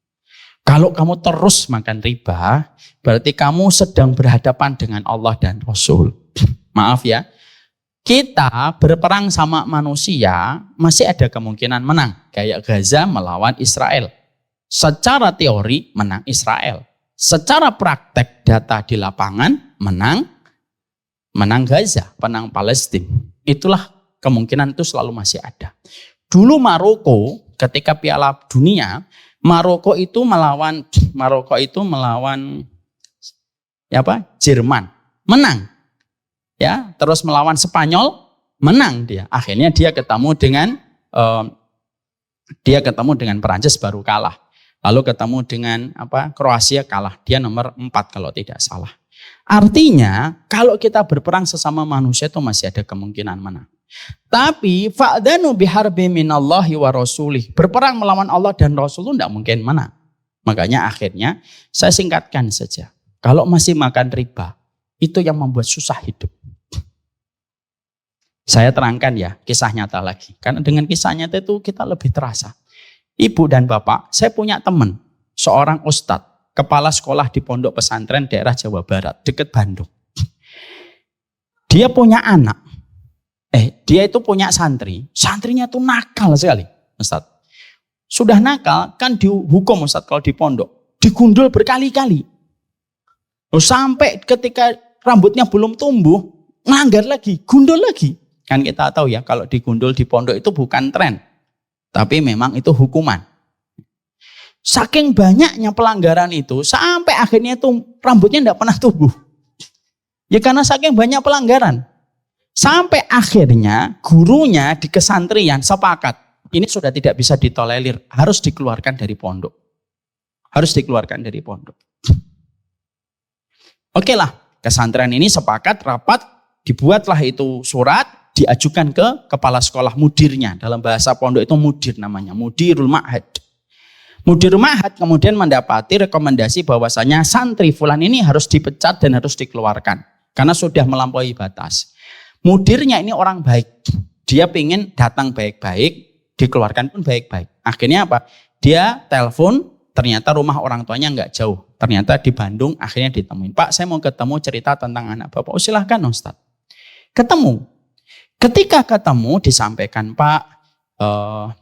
Kalau kamu terus makan riba, berarti kamu sedang berhadapan dengan Allah dan Rasul. Maaf ya. Kita berperang sama manusia masih ada kemungkinan menang. Kayak Gaza melawan Israel. Secara teori menang Israel. Secara praktek data di lapangan menang Gaza, menang Palestina. Itulah kemungkinan itu selalu masih ada. Dulu Maroko ketika Piala Dunia, Maroko itu melawan Jerman, menang. Ya, terus melawan Spanyol, menang dia. Akhirnya dia ketemu dengan Perancis baru kalah. Lalu ketemu dengan Kroasia kalah. Dia nomor 4 kalau tidak salah. Artinya kalau kita berperang sesama manusia itu masih ada kemungkinan menang. Tapi fa'danu biharbi minallahi wa rasulih. Berperang melawan Allah dan Rasul itu tidak mungkin menang. Makanya akhirnya saya singkatkan saja. Kalau masih makan riba, itu yang membuat susah hidup. Saya terangkan ya kisah nyata lagi. Karena dengan kisah nyata itu kita lebih terasa. Ibu dan bapak, saya punya teman. Seorang ustadz, kepala sekolah di pondok pesantren daerah Jawa Barat, dekat Bandung. Dia punya anak. Dia itu punya santri. Santrinya tuh nakal sekali, ustadz. Sudah nakal, kan dihukum ustadz kalau di pondok. Digundul berkali-kali. Sampai ketika rambutnya belum tumbuh, melanggar lagi, gundul lagi. Kan kita tahu ya kalau digundul di pondok itu bukan tren. Tapi memang itu hukuman. Saking banyaknya pelanggaran itu sampai akhirnya itu rambutnya tidak pernah tumbuh. Ya karena saking banyak pelanggaran. Sampai akhirnya gurunya di kesantrian sepakat. Ini sudah tidak bisa ditolerir. Harus dikeluarkan dari pondok. Harus dikeluarkan dari pondok. Oke lah, kesantren ini sepakat rapat. Dibuatlah itu surat. Diajukan ke kepala sekolah mudirnya. Dalam bahasa pondok itu mudir namanya. Mudirul ma'had. Mudirul ma'had kemudian mendapati rekomendasi bahwasanya santri fulan ini harus dipecat dan harus dikeluarkan. Karena sudah melampaui batas. Mudirnya ini orang baik. Dia pengen datang baik-baik. Dikeluarkan pun baik-baik. Akhirnya apa? Dia telepon. Ternyata rumah orang tuanya nggak jauh. Ternyata di Bandung akhirnya ditemuin. Pak, saya mau ketemu cerita tentang anak Bapak. Oh silahkan Ustaz. Ketemu. Ketika ketemu disampaikan, Pak,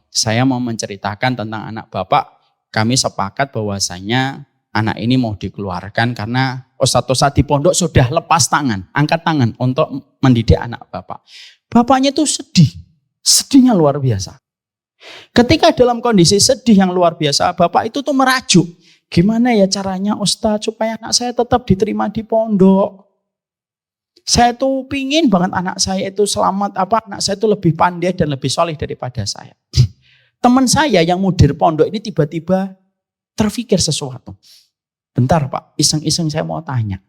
saya mau menceritakan tentang anak Bapak. Kami sepakat bahwasanya anak ini mau dikeluarkan karena ustadz-ustadz di pondok sudah lepas tangan, angkat tangan untuk mendidik anak Bapak. Bapaknya itu sedih, sedihnya luar biasa. Ketika dalam kondisi sedih yang luar biasa, bapak itu tuh merajuk. Gimana ya caranya Ustadz supaya anak saya tetap diterima di pondok. Saya tuh pingin banget anak saya itu selamat, anak saya itu lebih pandai dan lebih soleh daripada saya. Teman saya yang mudir pondok ini tiba-tiba terfikir sesuatu. Bentar Pak, iseng-iseng saya mau tanya.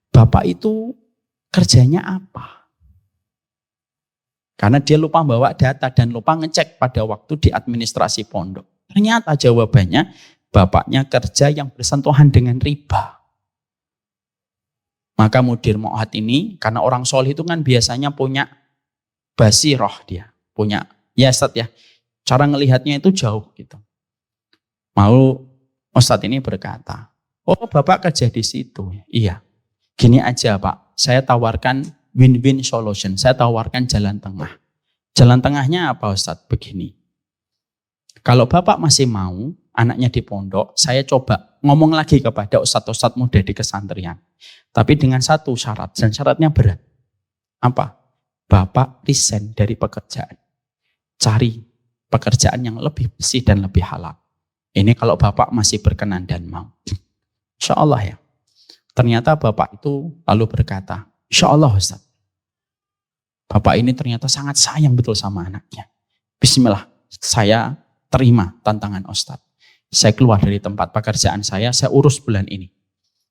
Bapak itu kerjanya apa? Karena dia lupa bawa data dan lupa ngecek pada waktu di administrasi pondok. Ternyata jawabannya, bapaknya kerja yang bersentuhan dengan riba. Maka mudir mu'ahad ini, karena orang soleh itu kan biasanya punya basiroh dia. Punya, ya Ustadz ya, cara ngelihatnya itu jauh gitu. Mau Ustadz ini berkata, oh bapak kerja di situ. Iya, gini aja Pak, saya tawarkan win-win solution. Saya tawarkan jalan tengah. Jalan tengahnya apa Ustadz? Begini. Kalau Bapak masih mau anaknya di pondok, saya coba ngomong lagi kepada ustadz-ustadz muda di kesantrian. Tapi dengan satu syarat, dan syaratnya berat. Apa? Bapak resign dari pekerjaan. Cari pekerjaan yang lebih bersih dan lebih halal. Ini kalau Bapak masih berkenan dan mau. Insya Allah ya. Ternyata Bapak itu lalu berkata, Insya Allah Ustaz. Bapak ini ternyata sangat sayang betul sama anaknya. Bismillah, saya terima tantangan Ustaz. Saya keluar dari tempat pekerjaan saya urus bulan ini.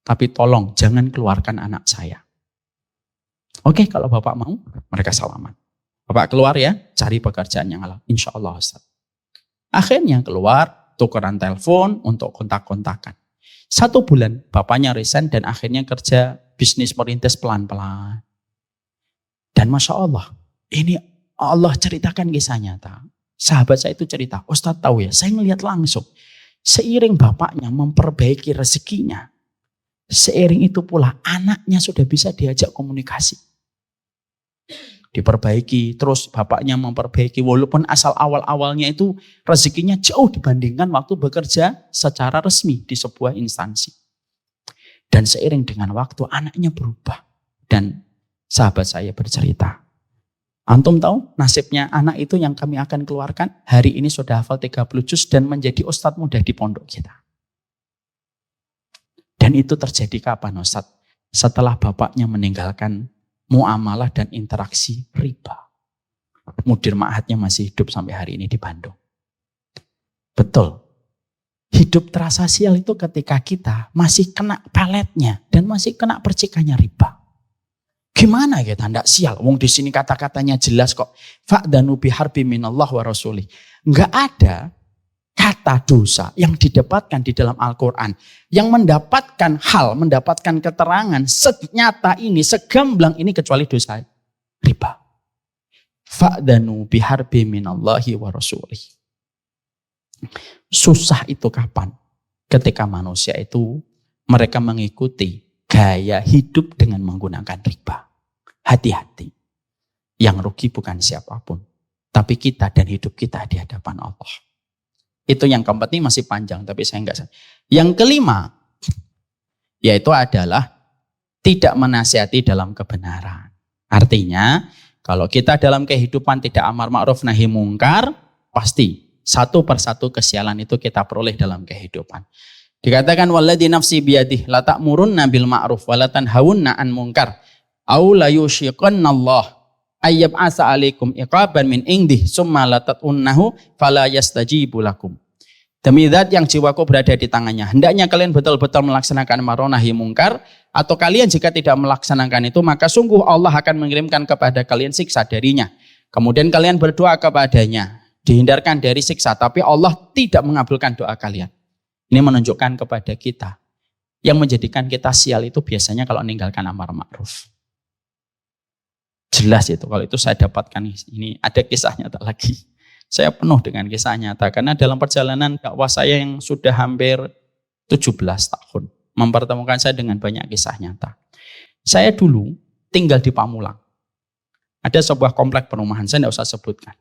Tapi tolong jangan keluarkan anak saya. Oke, kalau Bapak mau, mereka selamat. Bapak keluar ya, cari pekerjaan yang halal. Insya Allah Ustaz. Akhirnya keluar, tukeran telepon untuk kontak-kontakan. 1 bulan bapaknya resign dan akhirnya kerja bisnis merintis pelan-pelan. Dan Masya Allah, ini Allah ceritakan kisah nyata. Sahabat saya itu cerita, Ustadz tahu ya, saya ngelihat langsung. Seiring bapaknya memperbaiki rezekinya, seiring itu pula anaknya sudah bisa diajak komunikasi. Diperbaiki, terus bapaknya memperbaiki. Walaupun asal awal-awalnya itu rezekinya jauh dibandingkan waktu bekerja secara resmi di sebuah instansi. Dan seiring dengan waktu anaknya berubah. Dan sahabat saya bercerita, antum tahu nasibnya anak itu yang kami akan keluarkan? Hari ini sudah hafal 30 juz dan menjadi ustadz muda di pondok kita. Dan itu terjadi kapan Ustadz? Setelah bapaknya meninggalkan muamalah dan interaksi riba. Mudir ma'hadnya masih hidup sampai hari ini di Bandung. Betul. Hidup terasa sial itu ketika kita masih kena peletnya dan masih kena percikannya riba. Gimana kita tidak sial? Wong di sini kata-katanya jelas kok. Fa'danu biharbi minallah wa rasulih. Enggak ada kata dosa yang didapatkan di dalam Al-Quran. Yang mendapatkan keterangan senyata ini, segamblang ini kecuali dosa riba. Fa'danu biharbi minallahi wa rasulih. Susah itu kapan? Ketika manusia itu mereka mengikuti gaya hidup dengan menggunakan riba. Hati-hati. Yang rugi bukan siapapun. Tapi kita dan hidup kita di hadapan Allah. Itu yang keempat ini masih panjang, tapi saya enggak. Yang kelima, yaitu adalah tidak menasihati dalam kebenaran. Artinya, kalau kita dalam kehidupan tidak amar ma'ruf nahi mungkar, pasti satu persatu kesialan itu kita peroleh dalam kehidupan. Dikatakan walladzi nafsi biyadih la ta'murunna bil ma'ruf wa la tanhawunna an munkar aw la yushiqannallah ayyab asa alaikum iqaban min indih summa la tat'unnahu fala yastajibu lakum. Demi zat yang jiwaku berada di tangannya, hendaknya kalian betul-betul melaksanakan amar nahi mungkar, atau kalian jika tidak melaksanakan itu maka sungguh Allah akan mengirimkan kepada kalian siksa darinya. Kemudian kalian berdoa kepadanya, dihindarkan dari siksa, tapi Allah tidak mengabulkan doa kalian. Ini menunjukkan kepada kita, yang menjadikan kita sial itu biasanya kalau meninggalkan amar ma'ruf. Jelas itu, kalau itu saya dapatkan ini ada kisah nyata lagi. Saya penuh dengan kisah nyata, karena dalam perjalanan dakwah saya yang sudah hampir 17 tahun, mempertemukan saya dengan banyak kisah nyata. Saya dulu tinggal di Pamulang. Ada sebuah komplek perumahan, saya tidak usah sebutkan.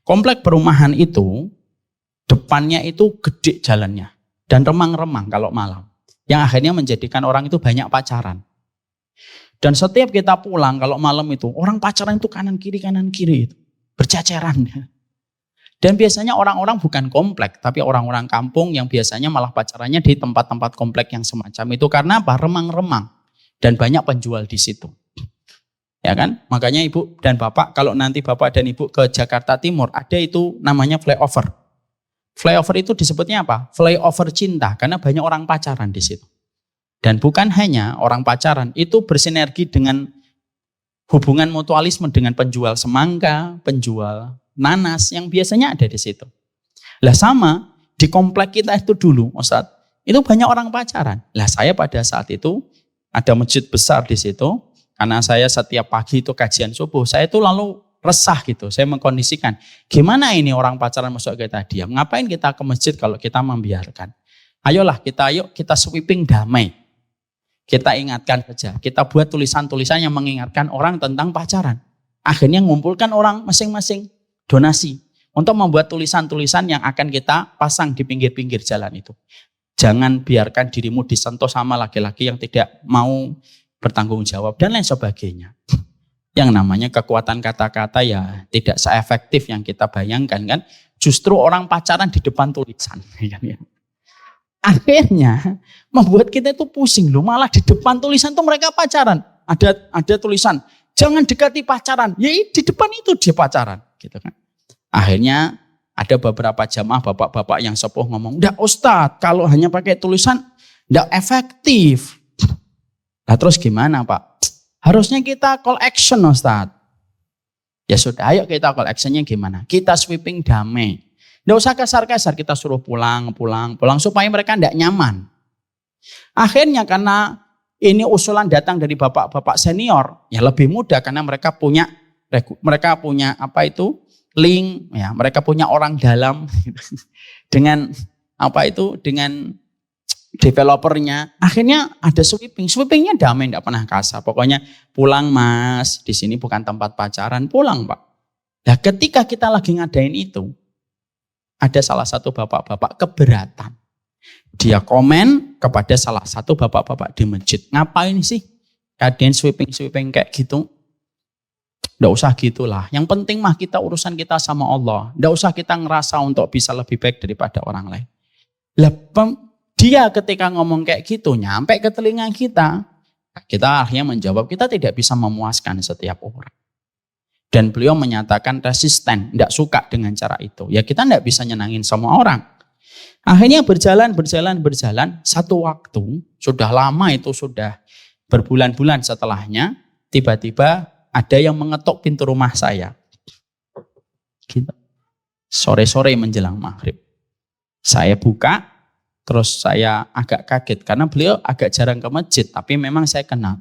Komplek perumahan itu, depannya itu gede jalannya. Dan remang-remang kalau malam. Yang akhirnya menjadikan orang itu banyak pacaran. Dan setiap kita pulang kalau malam itu, orang pacaran itu kanan kiri itu. berceceran. Dan biasanya orang-orang bukan komplek, tapi orang-orang kampung yang biasanya malah pacarannya di tempat-tempat komplek yang semacam itu. Karena apa? Remang-remang. Dan banyak penjual di situ. Ya kan? Makanya ibu dan bapak, kalau nanti bapak dan ibu ke Jakarta Timur, ada itu namanya flyover. Flyover itu disebutnya apa? Flyover cinta, karena banyak orang pacaran di situ. Dan bukan hanya orang pacaran, itu bersinergi dengan hubungan mutualisme dengan penjual semangka, penjual nanas yang biasanya ada di situ. Lah sama di komplek kita itu dulu, Ustadz, itu banyak orang pacaran. Lah saya pada saat itu ada masjid besar di situ, karena saya setiap pagi itu kajian subuh, saya itu lalu resah gitu. Saya mengkondisikan, gimana ini orang pacaran masuk kita diam? Ngapain kita ke masjid kalau kita membiarkan? Ayolah kita sweeping damai. Kita ingatkan saja, kita buat tulisan-tulisan yang mengingatkan orang tentang pacaran. Akhirnya ngumpulkan orang masing-masing donasi untuk membuat tulisan-tulisan yang akan kita pasang di pinggir-pinggir jalan itu. Jangan biarkan dirimu disentuh sama laki-laki yang tidak mau bertanggung jawab dan lain sebagainya. Yang namanya kekuatan kata-kata ya tidak seefektif yang kita bayangkan kan. Justru orang pacaran di depan tulisan. Akhirnya membuat kita itu pusing loh. Malah di depan tulisan tuh mereka pacaran. Ada tulisan, jangan dekati pacaran. Ya di depan itu dia pacaran. Gitu kan. Akhirnya ada beberapa jamaah bapak-bapak yang sepuh ngomong, "Nggak Ustadz, kalau hanya pakai tulisan nggak efektif." Nah terus gimana Pak? Harusnya kita call action Ustadz. Ya sudah, ayo kita call actionnya gimana? Kita sweeping damai. Nggak usah kasar-kasar, kita suruh pulang supaya mereka nggak nyaman. Akhirnya karena ini usulan datang dari bapak-bapak senior, ya lebih mudah karena mereka punya apa itu link, ya mereka punya orang dalam dengan apa itu dengan developernya. Akhirnya ada sweepingnya damai, tidak pernah kasar. Pokoknya pulang Mas, di sini bukan tempat pacaran, pulang Pak. Nah ketika kita lagi ngadain itu, ada salah satu bapak-bapak keberatan. Dia komen kepada salah satu bapak-bapak di masjid, ngapain sih kalian sweeping kayak gitu? Nggak usah gitulah. Yang penting mah kita urusan kita sama Allah. Nggak usah kita ngerasa untuk bisa lebih baik daripada orang lain. Dia ketika ngomong kayak gitu nyampe ke telinga kita akhirnya menjawab, kita tidak bisa memuaskan setiap orang. Dan beliau menyatakan resisten, nggak suka dengan cara itu. Ya kita nggak bisa nyenangin semua orang. Akhirnya berjalan. Satu waktu, sudah lama itu sudah berbulan-bulan setelahnya, tiba-tiba ada yang mengetuk pintu rumah saya. Gitu. Sore-sore menjelang maghrib. Saya buka, terus saya agak kaget karena beliau agak jarang ke masjid, tapi memang saya kenal.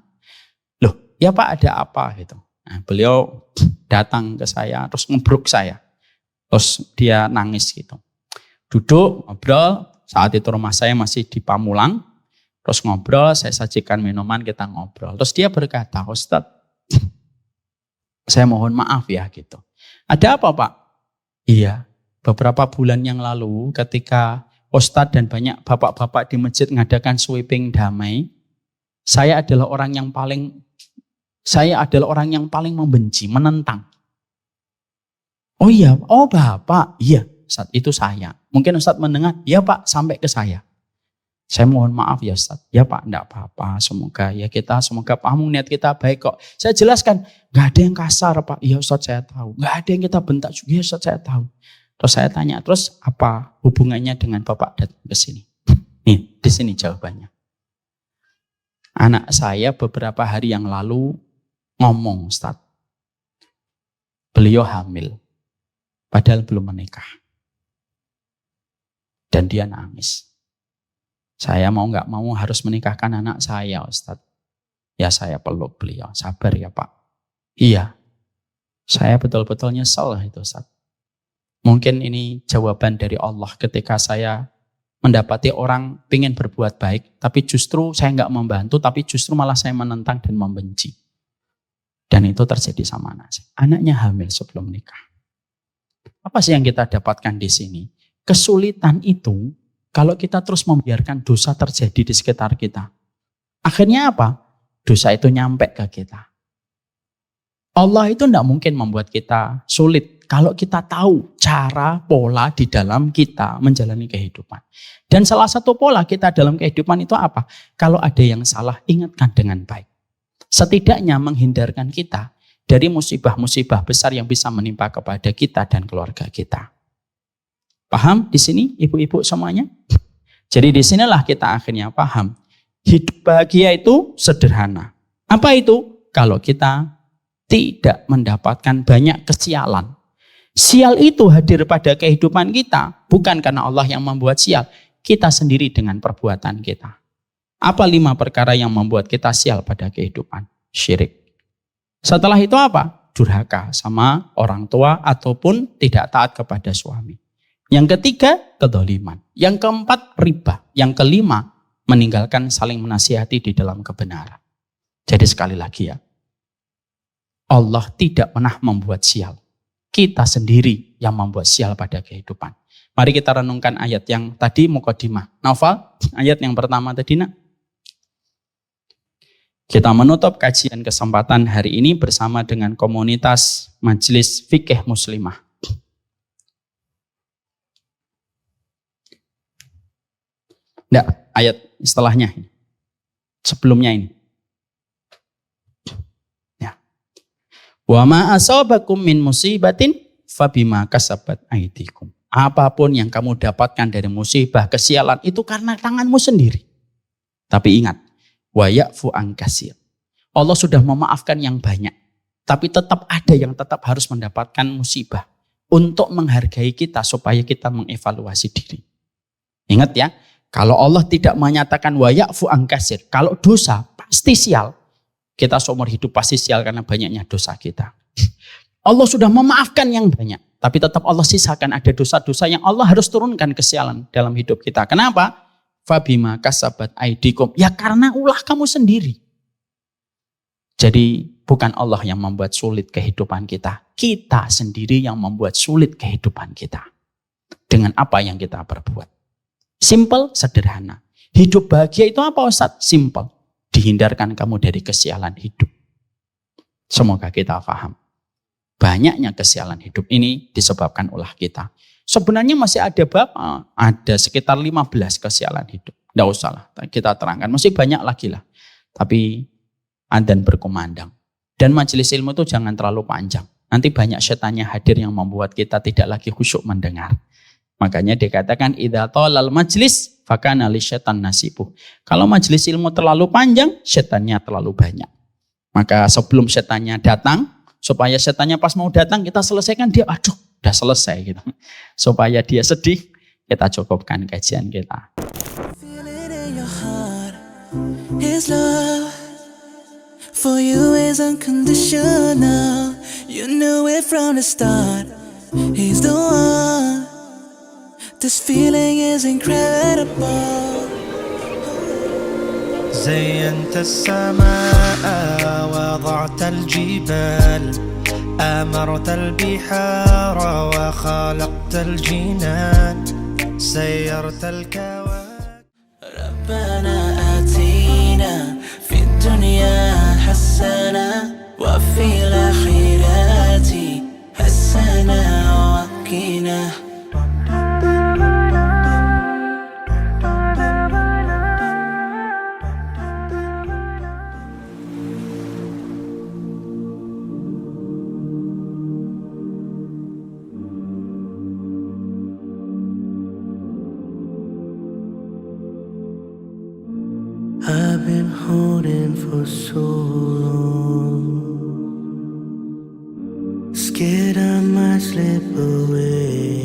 Loh, ya Pak ada apa gitu. Nah, beliau datang ke saya, terus ngebruk saya. Terus dia nangis gitu. Duduk, ngobrol, saat itu rumah saya masih di Pamulang. Terus ngobrol, saya sajikan minuman, kita ngobrol. Terus dia berkata, Ustadz, saya mohon maaf ya gitu. Ada apa Pak? Iya, beberapa bulan yang lalu ketika Ustadz dan banyak bapak-bapak di masjid mengadakan sweeping damai, saya adalah orang yang paling membenci, menentang. Oh iya, oh Bapak, iya Ustadz itu saya. Mungkin Ustadz mendengar, ya Pak sampai ke saya. Saya mohon maaf ya Ustadz. Ya Pak, enggak apa-apa. Semoga paham niat kita baik kok. Saya jelaskan, enggak ada yang kasar Pak. Iya Ustadz saya tahu. Enggak ada yang kita bentak juga. Iya Ustadz saya tahu. Terus saya tanya, terus apa hubungannya dengan Bapak datang ke sini? Nih, di sini jawabannya. Anak saya beberapa hari yang lalu ngomong Ustadz. Beliau hamil. Padahal belum menikah. Dan dia nangis. Saya mau nggak mau harus menikahkan anak saya Ustadz. Ya saya peluk beliau, sabar ya Pak. Iya, saya betul-betul nyesel itu Ustadz. Mungkin ini jawaban dari Allah ketika saya mendapati orang ingin berbuat baik, tapi justru saya nggak membantu, tapi justru malah saya menentang dan membenci. Dan itu terjadi sama anak saya. Anaknya hamil sebelum nikah. Apa sih yang kita dapatkan di sini? Kesulitan itu, kalau kita terus membiarkan dosa terjadi di sekitar kita. Akhirnya apa? Dosa itu nyampe ke kita. Allah itu tidak mungkin membuat kita sulit kalau kita tahu cara, pola di dalam kita menjalani kehidupan. Dan salah satu pola kita dalam kehidupan itu apa? Kalau ada yang salah, ingatkan dengan baik. Setidaknya menghindarkan kita dari musibah-musibah besar yang bisa menimpa kepada kita dan keluarga kita. Paham di sini ibu-ibu semuanya? Jadi di sinilah kita akhirnya paham. Hidup bahagia itu sederhana. Apa itu? Kalau kita tidak mendapatkan banyak kesialan. Sial itu hadir pada kehidupan kita bukan karena Allah yang membuat sial. Kita sendiri dengan perbuatan kita. Apa 5 perkara yang membuat kita sial pada kehidupan? Syirik. Setelah itu apa? Durhaka sama orang tua ataupun tidak taat kepada suami. Yang ketiga, kedzaliman. Yang keempat, riba. Yang kelima, meninggalkan saling menasihati di dalam kebenaran. Jadi sekali lagi ya, Allah tidak pernah membuat sial. Kita sendiri yang membuat sial pada kehidupan. Mari kita renungkan ayat yang tadi mukadimah. Naufal, ayat yang pertama tadi nak. Kita menutup kajian kesempatan hari ini bersama dengan komunitas Majelis Fikih Muslimah. Enggak, ayat setelahnya. Sebelumnya ini. Wa ma asabakum min musibatin fabima kasabat aydikum. Apapun yang kamu dapatkan dari musibah, kesialan itu karena tanganmu sendiri. Tapi ingat, wa ya'fu an katsir. Allah sudah memaafkan yang banyak, tapi tetap ada yang tetap harus mendapatkan musibah untuk menghargai kita supaya kita mengevaluasi diri. Ingat ya, kalau Allah tidak menyatakan wa ya'fu an katsir, kalau dosa pasti sial. Kita seumur hidup pasti sial karena banyaknya dosa kita. Allah sudah memaafkan yang banyak. Tapi tetap Allah sisakan ada dosa-dosa yang Allah harus turunkan kesialan dalam hidup kita. Kenapa? Fabima kasabat aidikum. Ya karena ulah kamu sendiri. Jadi bukan Allah yang membuat sulit kehidupan kita. Kita sendiri yang membuat sulit kehidupan kita. Dengan apa yang kita perbuat. Simple, sederhana. Hidup bahagia itu apa Ustaz? Simple. Dihindarkan kamu dari kesialan hidup. Semoga kita paham. Banyaknya kesialan hidup ini disebabkan ulah kita. Sebenarnya masih ada ada sekitar 15 kesialan hidup. Tidak usah lah, kita terangkan. Masih banyak lagi lah. Tapi adzan berkumandang. Dan majelis ilmu itu jangan terlalu panjang. Nanti banyak setannya hadir yang membuat kita tidak lagi khusyuk mendengar. Makanya dikatakan idza talal majlis fakana lisyaitan nasibuh. Kalau majelis ilmu terlalu panjang, setannya terlalu banyak. Maka sebelum setannya datang, supaya setannya pas mau datang kita selesaikan dia, aduh, udah selesai gitu. Supaya dia sedih, kita cukupkan kajian kita. Feel it in your heart. His love for you is unconditional. You knew it from the start. He's the one. This feeling is incredible. زينت السماء وضعت الجبال أمرت البحار وخلقت الجنان سيرت الكواكب ربنا آتينا في الدنيا حسنة وفي الآخرة حسنة وقنا I've been holding for so long, scared I might slip away.